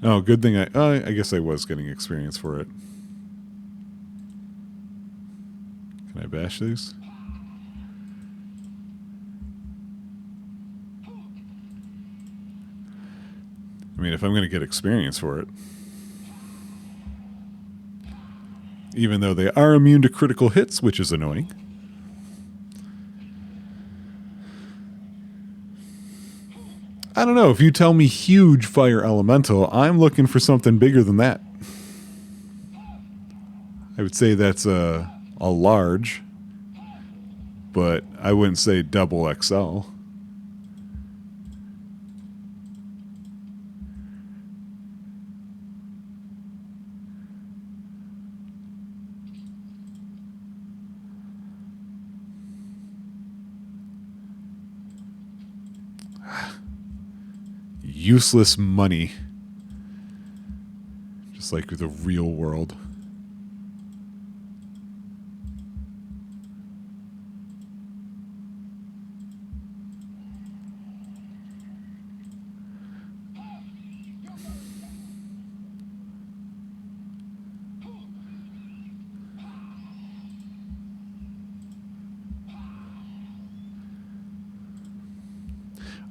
Oh, good thing I guess I was getting experience for it. Can I bash these? I mean, if I'm going to get experience for it. Even though they are immune to critical hits, which is annoying. I don't know. If you tell me huge fire elemental, I'm looking for something bigger than that. I would say that's a large, but I wouldn't say double XL. Useless money. Just like the real world.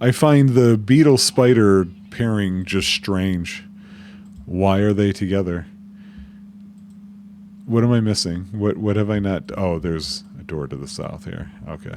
I find the beetle spider pairing just strange. Why are they together? What am I missing? What have I not? Oh, there's a door to the south here. Okay.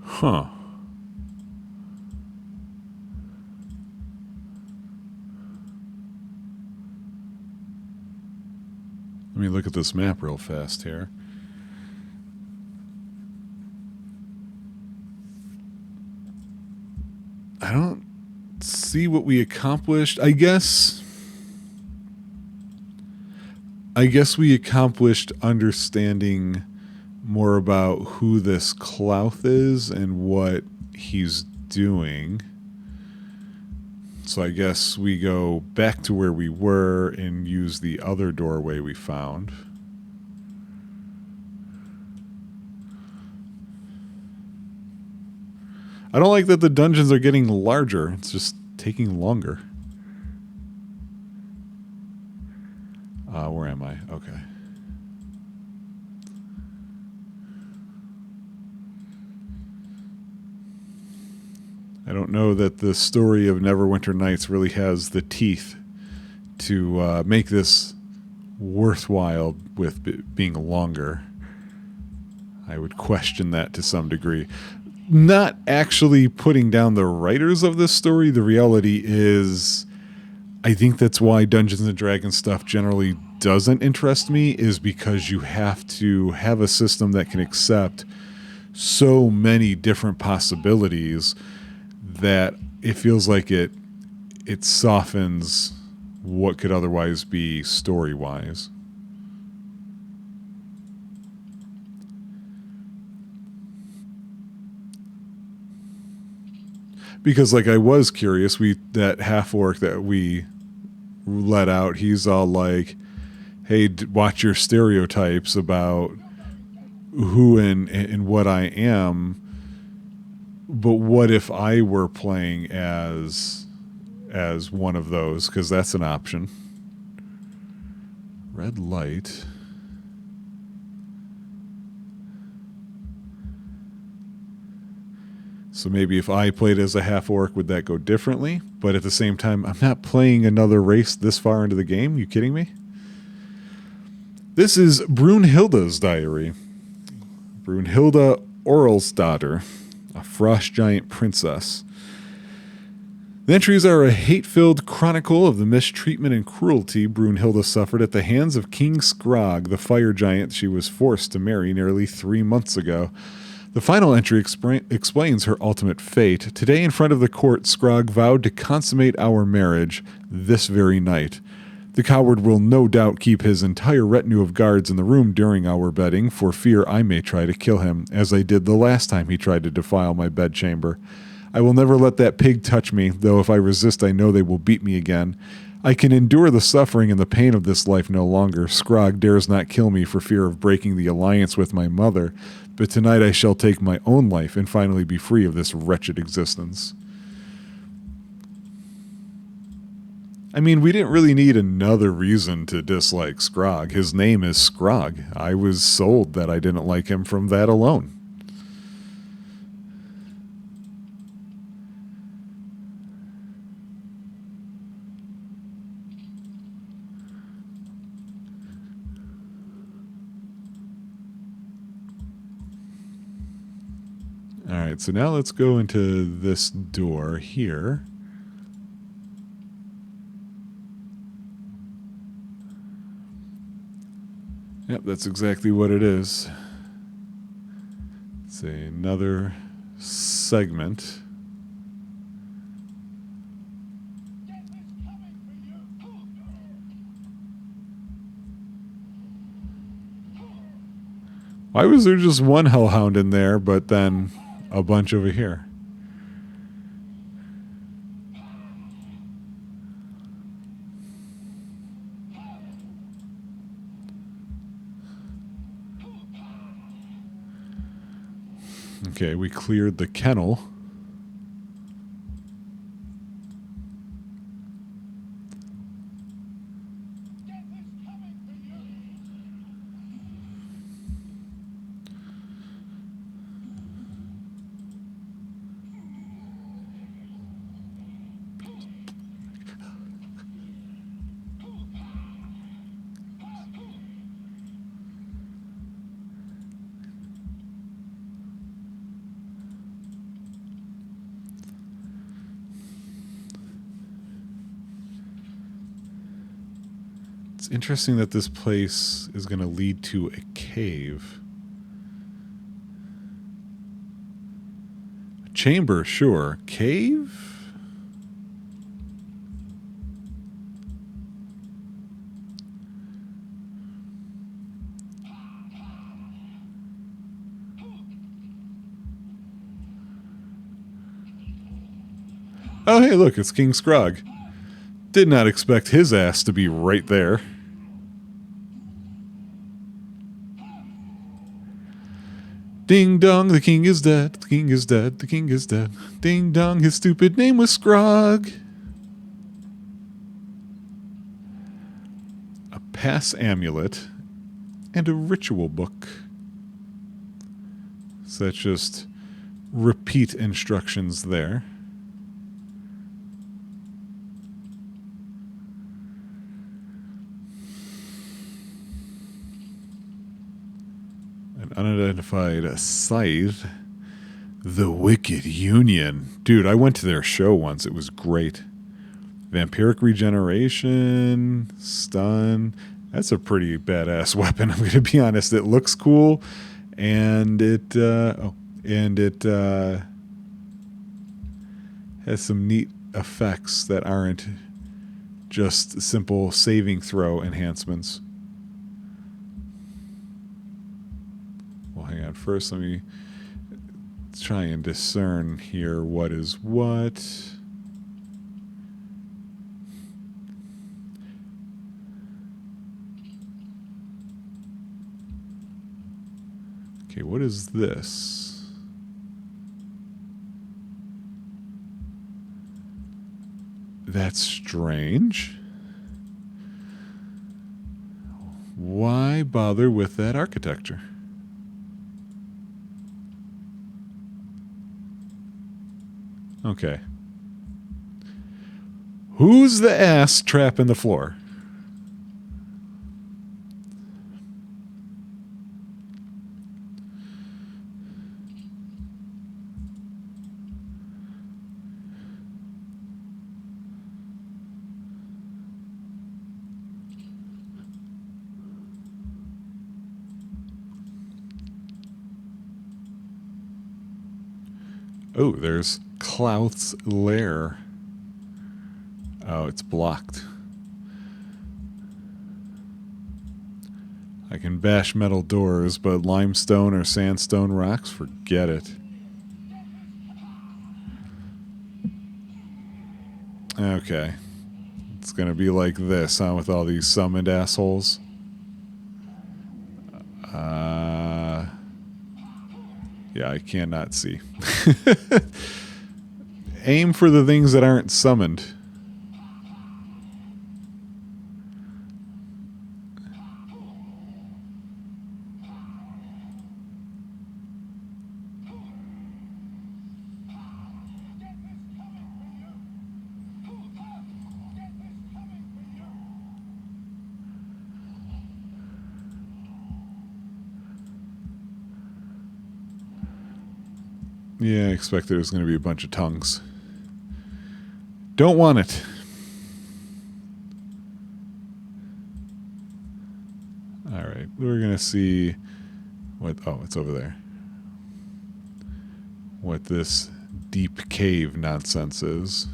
Huh. Let me look at this map real fast here. I don't see what we accomplished. I guess we accomplished understanding more about who this Clouth is and what he's doing. So I guess we go back to where we were and use the other doorway we found. I don't like that the dungeons are getting larger. It's just taking longer. I? Okay. I don't know that the story of Neverwinter Nights really has the teeth to make this worthwhile with being longer. I would question that to some degree. Not actually putting down the writers of this story. The reality is, I think that's why Dungeons and Dragons stuff generally doesn't interest me, is because you have to have a system that can accept so many different possibilities that it feels like it softens what could otherwise be story-wise. Because, like, I was curious, that half-orc that we let out, he's all like, hey, watch your stereotypes about who and what I am. But what if I were playing as one of those? Because that's an option. Red light. So maybe if I played as a half-orc, would that go differently? But at the same time, I'm not playing another race this far into the game. You kidding me? This is Brunhilda's diary. Brunhilda Orlsdottir, a frost giant princess. The entries are a hate-filled chronicle of the mistreatment and cruelty Brunhilda suffered at the hands of King Skrog, the fire giant she was forced to marry nearly 3 months ago. The final entry explains her ultimate fate. Today, in front of the court, Skrog vowed to consummate our marriage this very night. The coward will no doubt keep his entire retinue of guards in the room during our bedding, for fear I may try to kill him, as I did the last time he tried to defile my bedchamber. I will never let that pig touch me, though if I resist I know they will beat me again. I can endure the suffering and the pain of this life no longer. Skrog dares not kill me for fear of breaking the alliance with my mother, but tonight I shall take my own life and finally be free of this wretched existence. I mean, we didn't really need another reason to dislike Skrog. His name is Skrog. I was sold that I didn't like him from that alone. Alright, so now let's go into this door here. Yep, that's exactly what it is. It's another segment. Why was there just one hellhound in there, but then a bunch over here? Okay, we cleared the kennel. It's interesting that this place is going to lead to a cave. A chamber, sure. Cave? Oh, hey, look, it's King Skrog. Did not expect his ass to be right there. Ding dong, the king is dead, the king is dead, the king is dead. Ding dong, his stupid name was Skrog. A pass amulet, and a ritual book. So that's just repeat instructions there. An unidentified scythe. The Wicked Union. Dude, I went to their show once. It was great. Vampiric regeneration, stun. That's a pretty badass weapon. I'm going to be honest. It looks cool, and it has some neat effects that aren't just simple saving throw enhancements. Well, hang on. First, let me try and discern here what is what. Okay, what is this? That's strange. Why bother with that architecture? Okay. Who's the ass trapping the floor? Oh, there's Clouth's lair. Oh, it's blocked. I can bash metal doors, but limestone or sandstone rocks, forget it. Okay. It's going to be like this, huh, with all these summoned assholes. Yeah, I cannot see. Aim for the things that aren't summoned. Yeah, I expect there's going to be a bunch of tongues. Don't want it. All right, we're going to see what... Oh, it's over there. What this deep cave nonsense is.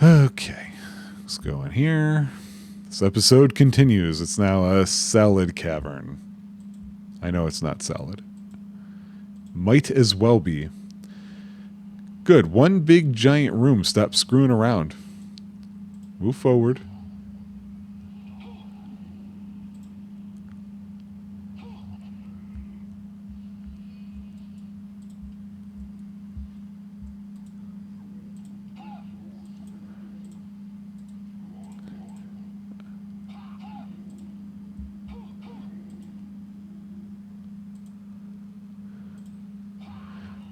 Okay, let's go in here. This episode continues. It's now a salad cavern. I know it's not salad. Might as well be. Good. One big giant room. Stop screwing around. Move forward.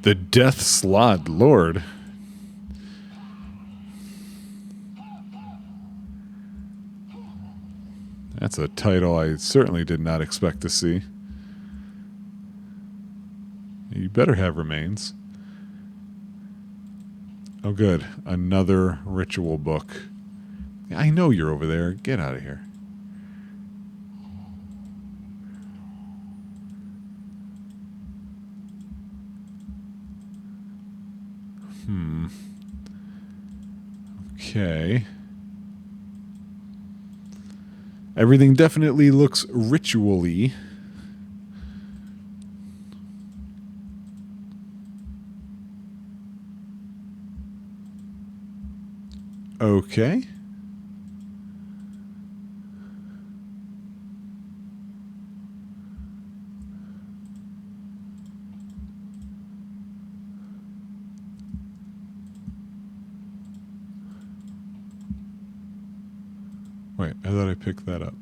The Death Slod Lord. That's a title I certainly did not expect to see. You better have remains. Oh, good. Another ritual book. I know you're over there. Get out of here. Okay. Everything definitely looks ritual-y. Okay. Wait, I thought I picked that up.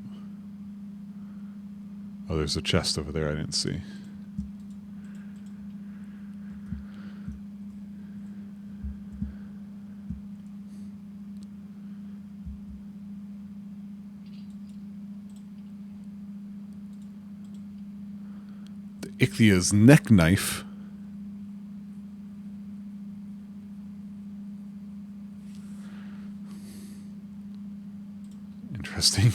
Oh, there's a chest over there I didn't see. The Ichthya's neck knife. Interesting.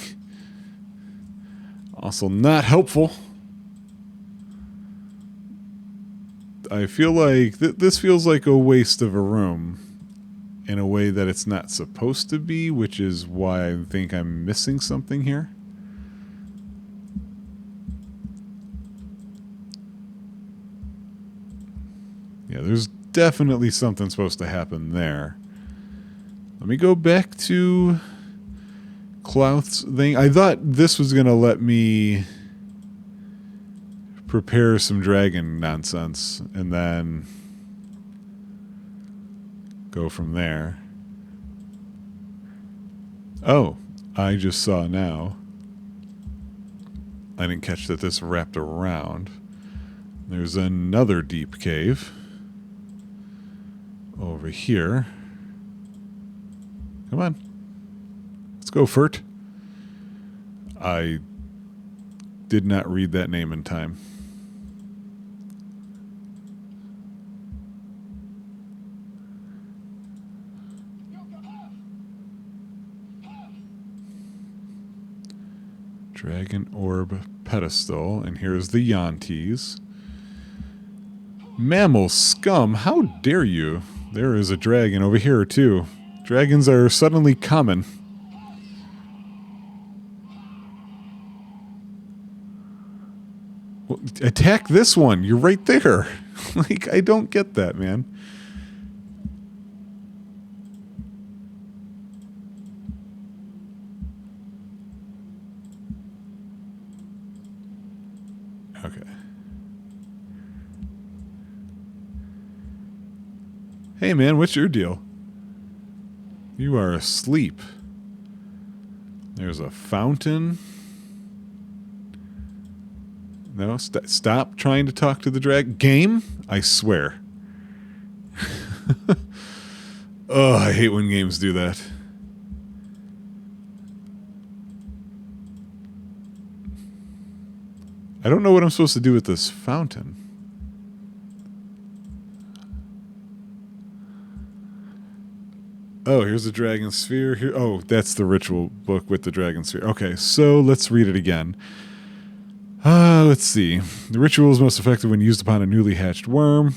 Also not helpful. I feel like this feels like a waste of a room in a way that it's not supposed to be, which is why I think I'm missing something here. Yeah, there's definitely something supposed to happen there. Let me go back to Clouth's thing. I thought this was going to let me prepare some dragon nonsense and then go from there. Oh, I just saw now. I didn't catch that this wrapped around. There's another deep cave over here. Come on. Let's go, Furt. I did not read that name in time. Dragon Orb Pedestal, and here's the Yantees. Mammal scum, how dare you? There is a dragon over here, too. Dragons are suddenly common. Well, attack this one, you're right there. Like, I don't get that, man. Okay. Hey, man, what's your deal? You are asleep. There's a fountain. No, stop trying to talk to the drag. Game? I swear. Oh, I hate when games do that. I don't know what I'm supposed to do with this fountain. Oh, here's the dragon sphere. Here, oh, that's the ritual book with the dragon sphere. Okay, so let's read it again. Let's see. The ritual is most effective when used upon a newly hatched worm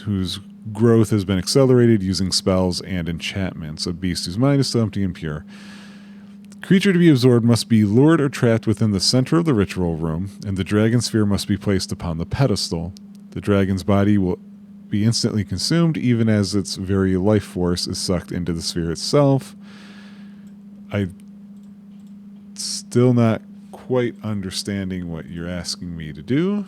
whose growth has been accelerated using spells and enchantments. A beast whose mind is still empty and pure. The creature to be absorbed must be lured or trapped within the center of the ritual room, and the dragon sphere must be placed upon the pedestal. The dragon's body will be instantly consumed, even as its very life force is sucked into the sphere itself. I'm still not quite understanding what you're asking me to do.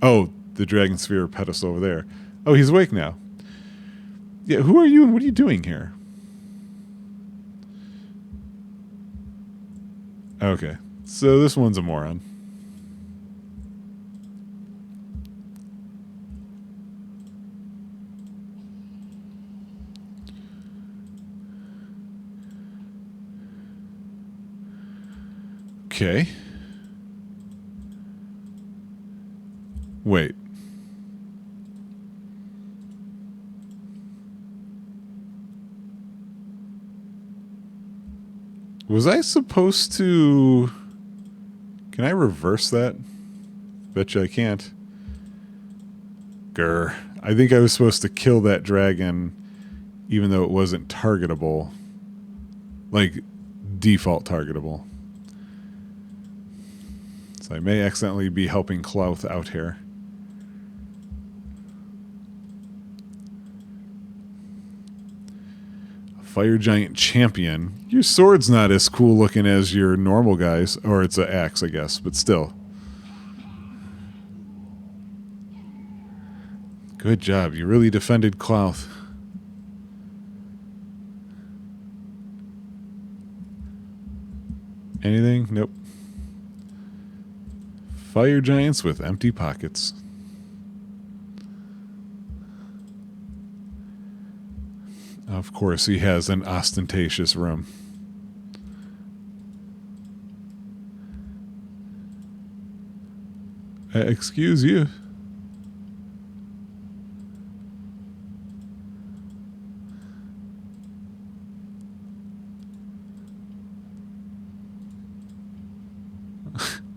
Oh, the dragon sphere pedestal over there. Oh, he's awake now. Yeah, who are you and what are you doing here? Okay, so this one's a moron. Okay. Wait. Was I supposed to... Can I reverse that? Betcha I can't. Grr. I think I was supposed to kill that dragon even though it wasn't targetable. Like, default targetable. So I may accidentally be helping Clouth out here. Fire Giant Champion. Your sword's not as cool looking as your normal guys. Or it's an axe, I guess, but still. Good job. You really defended Clouth. Fire giants with empty pockets. Of course, he has an ostentatious room. Excuse you.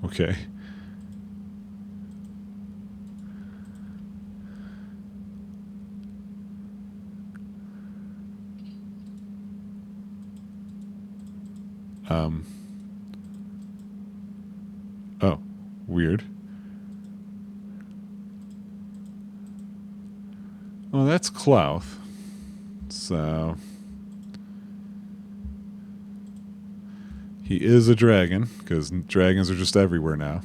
Okay. Oh, weird. Well, that's Clouth. So he is a dragon, because dragons are just everywhere now.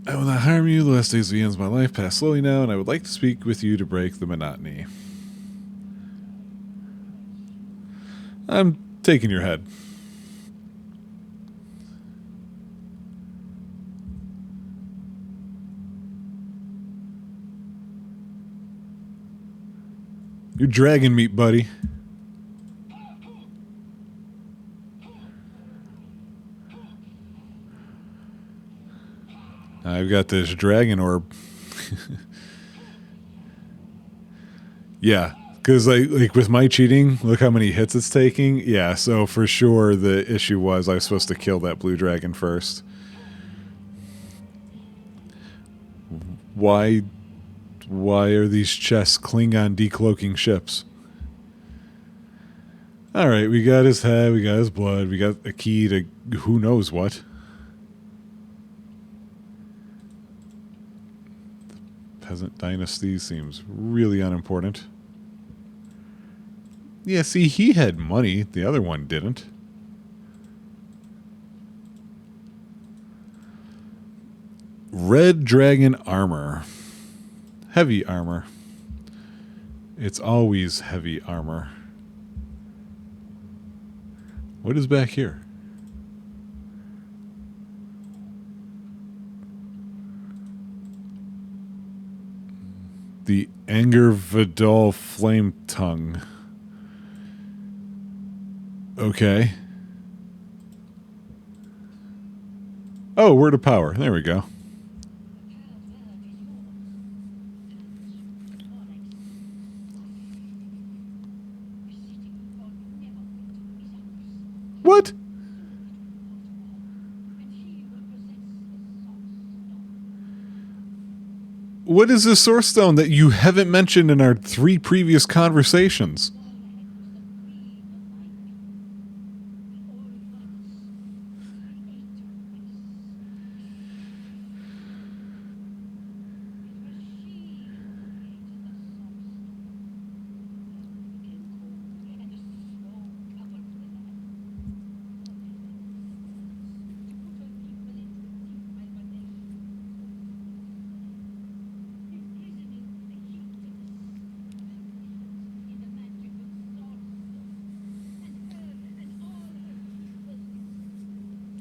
I will not harm you. The last days of the ends of my life pass slowly now, and I would like to speak with you to break the monotony. I'm taking your head. You're dragon meat, buddy. I've got this dragon orb. Yeah, because like with my cheating, look how many hits it's taking. Yeah, so for sure the issue was I was supposed to kill that blue dragon first. Why are these chests Klingon decloaking ships? Alright, we got his head, we got his blood, we got a key to who knows what. Peasant dynasty seems really unimportant. Yeah, see, he had money. The other one didn't. Red dragon armor. Heavy armor. It's always heavy armor. What is back here? The Anger Vidal Flame Tongue. Okay. Oh, word of power. There we go. What? What is this source stone that you haven't mentioned in our 3 previous conversations?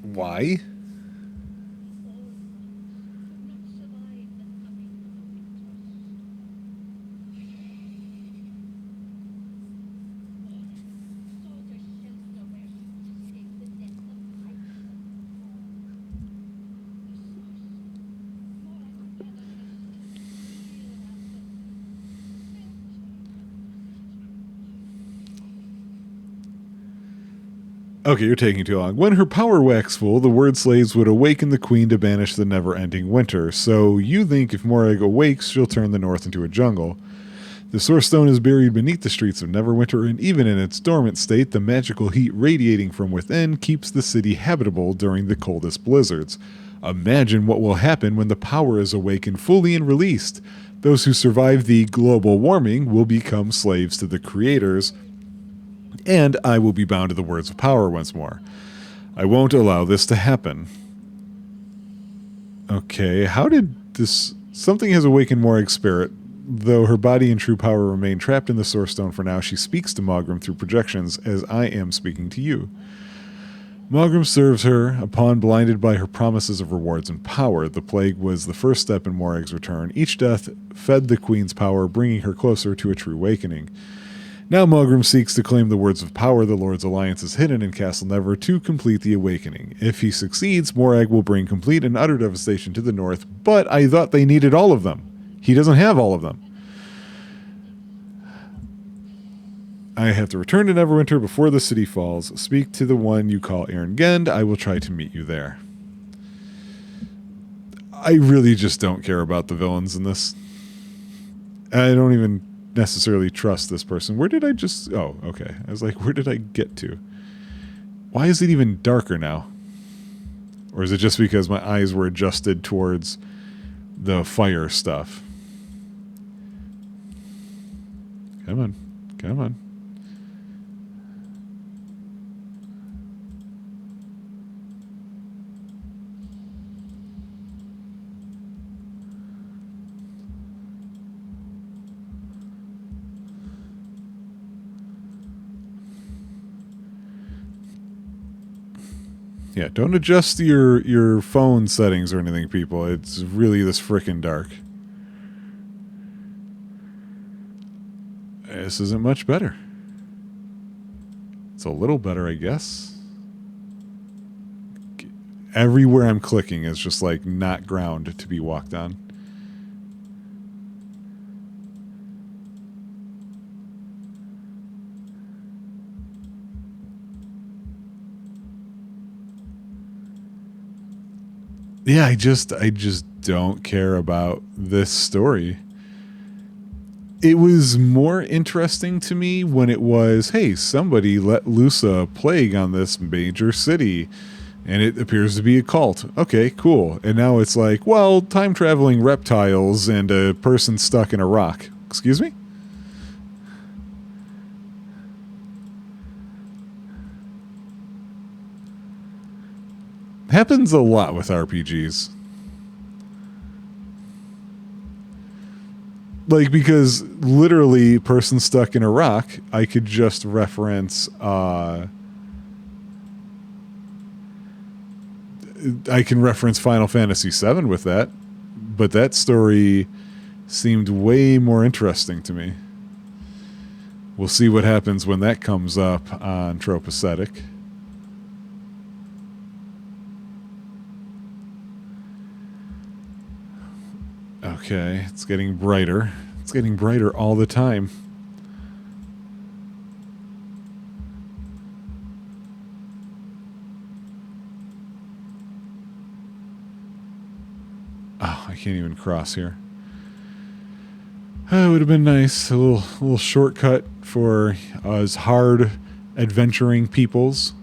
Why? Okay, you're taking too long. When her power waxed full, the word slaves would awaken the queen to banish the never-ending winter. So you think if Morag awakes, she'll turn the north into a jungle. The source stone is buried beneath the streets of Neverwinter, and even in its dormant state, the magical heat radiating from within keeps the city habitable during the coldest blizzards. Imagine what will happen when the power is awakened fully and released. Those who survive the global warming will become slaves to the creators, and I will be bound to the words of power once more. I won't allow this to happen. Okay, how did this... Something has awakened Morag's spirit. Though her body and true power remain trapped in the Source Stone for now, she speaks to Mogrim through projections as I am speaking to you. Mogrim serves her. Upon blinded by her promises of rewards and power, the plague was the first step in Morag's return. Each death fed the Queen's power, bringing her closer to a true awakening. Now Mogrim seeks to claim the words of power the Lord's alliance is hidden in Castle Never to complete the awakening. If he succeeds, Morag will bring complete and utter devastation to the north, but I thought they needed all of them. He doesn't have all of them. I have to return to Neverwinter before the city falls. Speak to the one you call Aaron Gend. I will try to meet you there. I really just don't care about the villains in this. I don't even necessarily trust this person. Where did I just... Oh, okay. I was like, where did I get to? Why is it even darker now? Or is it just because my eyes were adjusted towards the fire stuff? Come on. Come on. Yeah, don't adjust your phone settings or anything, people. It's really this frickin' dark. This isn't much better. It's a little better, I guess. Everywhere I'm clicking is just like not ground to be walked on. Yeah, I just don't care about this story. It was more interesting to me when it was, hey, somebody let loose a plague on this major city, and it appears to be a cult. Okay, cool. And now it's like, well, time-traveling reptiles and a person stuck in a rock. Excuse me? Happens a lot with RPGs. Like, because literally person stuck in a rock, I could just reference I can reference Final Fantasy VII with that, but that story seemed way more interesting to me. We'll see what happens when that comes up on Tropeacetic. Okay, it's getting brighter. It's getting brighter all the time. Oh, I can't even cross here. It would have been nice. A little shortcut for us hard adventuring peoples.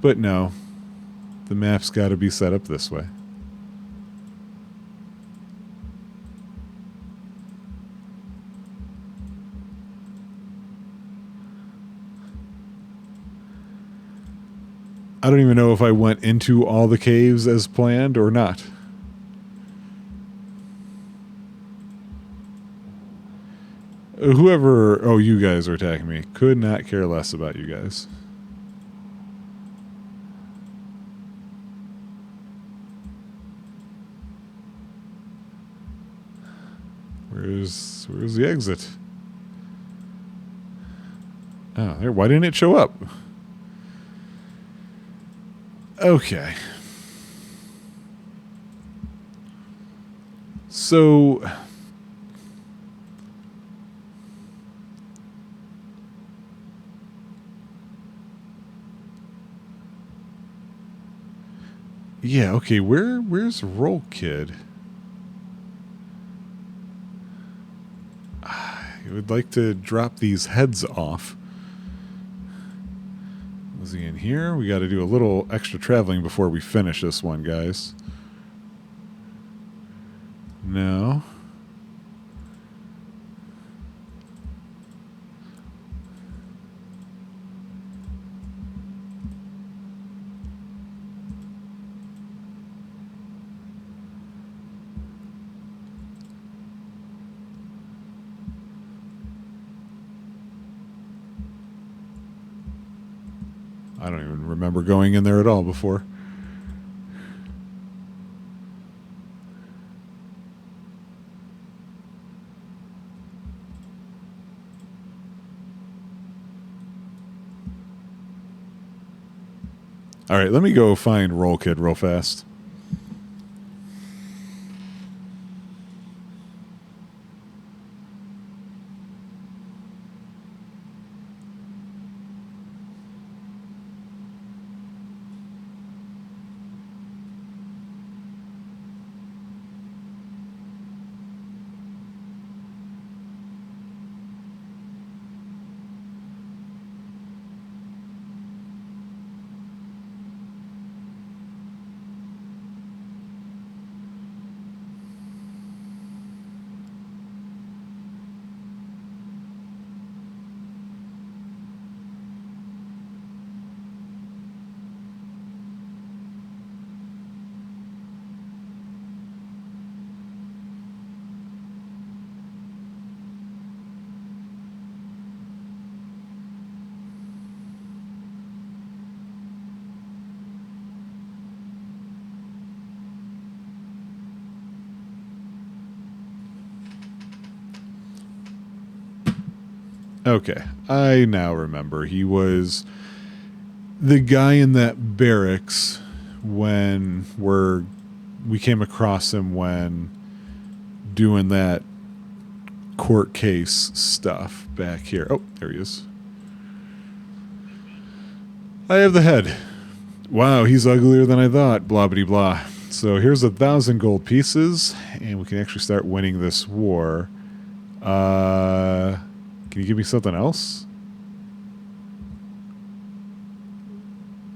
But no. The map's got to be set up this way. I don't even know if I went into all the caves as planned or not. Whoever... Oh, you guys are attacking me. Could not care less about you guys. Where's the exit? Oh, there. Why didn't it show up? Okay. So... Yeah, okay, where's Roll Kid? I would like to drop these heads off. Was he in here? We got to do a little extra traveling before we finish this one, guys. No. I don't even remember going in there at all before. All right, let me go find Roll Kid real fast. Okay, I now remember. He was the guy in that barracks when we came across him when doing that court case stuff back here. Oh, there he is. I have the head. Wow, he's uglier than I thought. Blah, blah, blah. So here's 1,000 gold pieces, and we can actually start winning this war. Can you give me something else?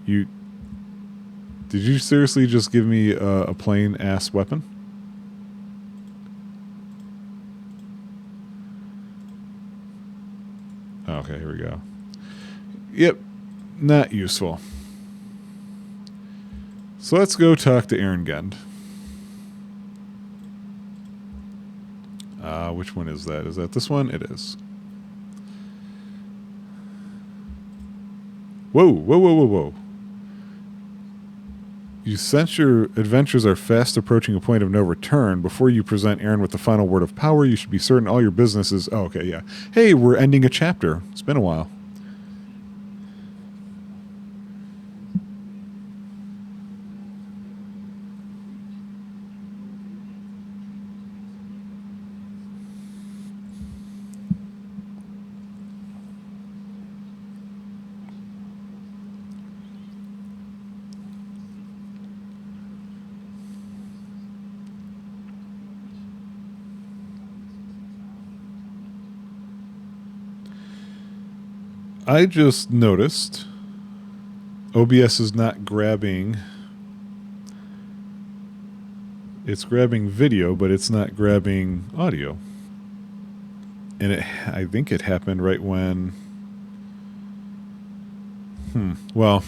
Did you seriously just give me a plain ass weapon? Okay, here we go. Yep, not useful. So let's go talk to Erengend. Which one is that? Is that this one? It is. Whoa, whoa, whoa, whoa, whoa. You sense your adventures are fast approaching a point of no return. Before you present Aaron with the final word of power, you should be certain all your business is... Oh, okay, yeah. Hey, we're ending a chapter. It's been a while. I just noticed OBS is not grabbing... It's grabbing video, but it's not grabbing audio. And I think it happened right when... Well,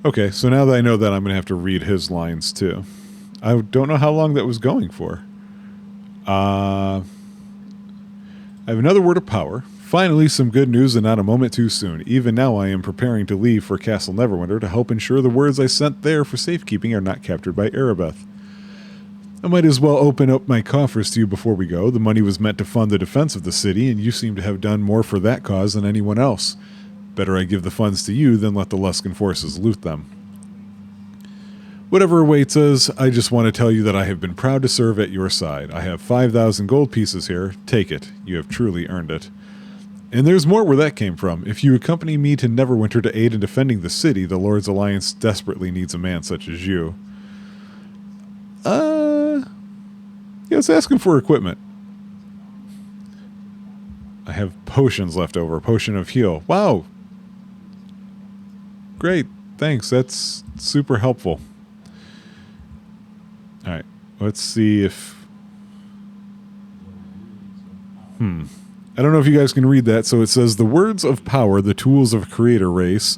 okay, so now that I know that, I'm going to have to read his lines too. I don't know how long that was going for. I have another word of power. Finally, some good news and not a moment too soon. Even now I am preparing to leave for Castle Neverwinter to help ensure the words I sent there for safekeeping are not captured by Erebeth. I might as well open up my coffers to you before we go. The money was meant to fund the defense of the city, and you seem to have done more for that cause than anyone else. Better I give the funds to you than let the Luskan forces loot them. Whatever awaits us, I just want to tell you that I have been proud to serve at your side. I have 5,000 gold pieces here. Take it. You have truly earned it. And there's more where that came from. If you accompany me to Neverwinter to aid in defending the city, the Lord's Alliance desperately needs a man such as you. Yeah, it's asking for equipment. I have potions left over. Potion of heal. Wow. Great. Thanks. That's super helpful. Alright. Let's see if... I don't know if you guys can read that. So it says, the words of power, the tools of creator race.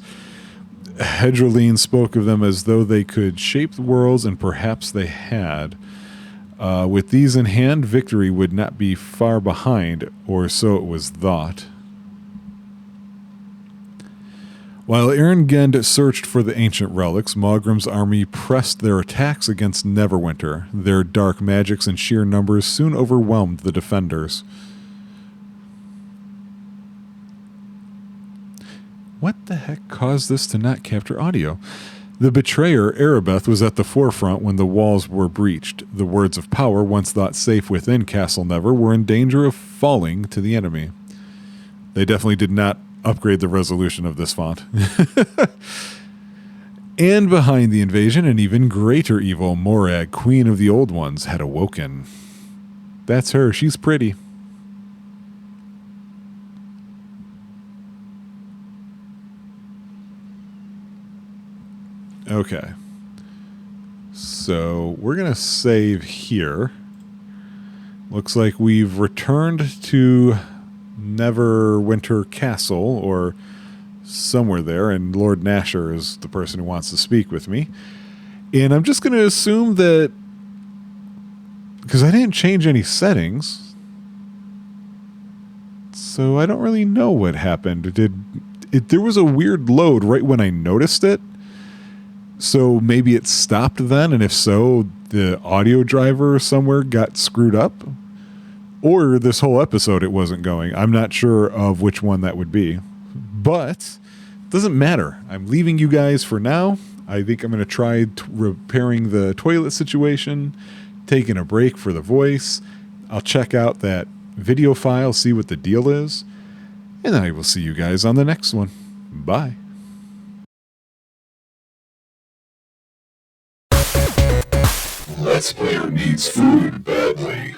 Hedroline spoke of them as though they could shape the worlds, and perhaps they had. With these in hand, victory would not be far behind, or so it was thought. While Erengend searched for the ancient relics, Maugrim's army pressed their attacks against Neverwinter. Their dark magics and sheer numbers soon overwhelmed the defenders. What the heck caused this to not capture audio? The betrayer, Erebeth, was at the forefront when the walls were breached. The words of power, once thought safe within Castle Never, were in danger of falling to the enemy. They definitely did not upgrade the resolution of this font. And behind the invasion, an even greater evil, Morag, Queen of the Old Ones, had awoken. That's her. She's pretty. Okay. So we're going to save here. Looks like we've returned to Neverwinter Castle, or somewhere there, and Lord Nasher is the person who wants to speak with me. And I'm just going to assume that, because I didn't change any settings, so I don't really know what happened. There was a weird load right when I noticed it. So maybe it stopped then, and if so, the audio driver somewhere got screwed up? Or this whole episode it wasn't going. I'm not sure of which one that would be. But it doesn't matter. I'm leaving you guys for now. I think I'm going to try repairing the toilet situation, taking a break for the voice. I'll check out that video file, see what the deal is, and then I will see you guys on the next one. Bye. Let's Player needs food badly.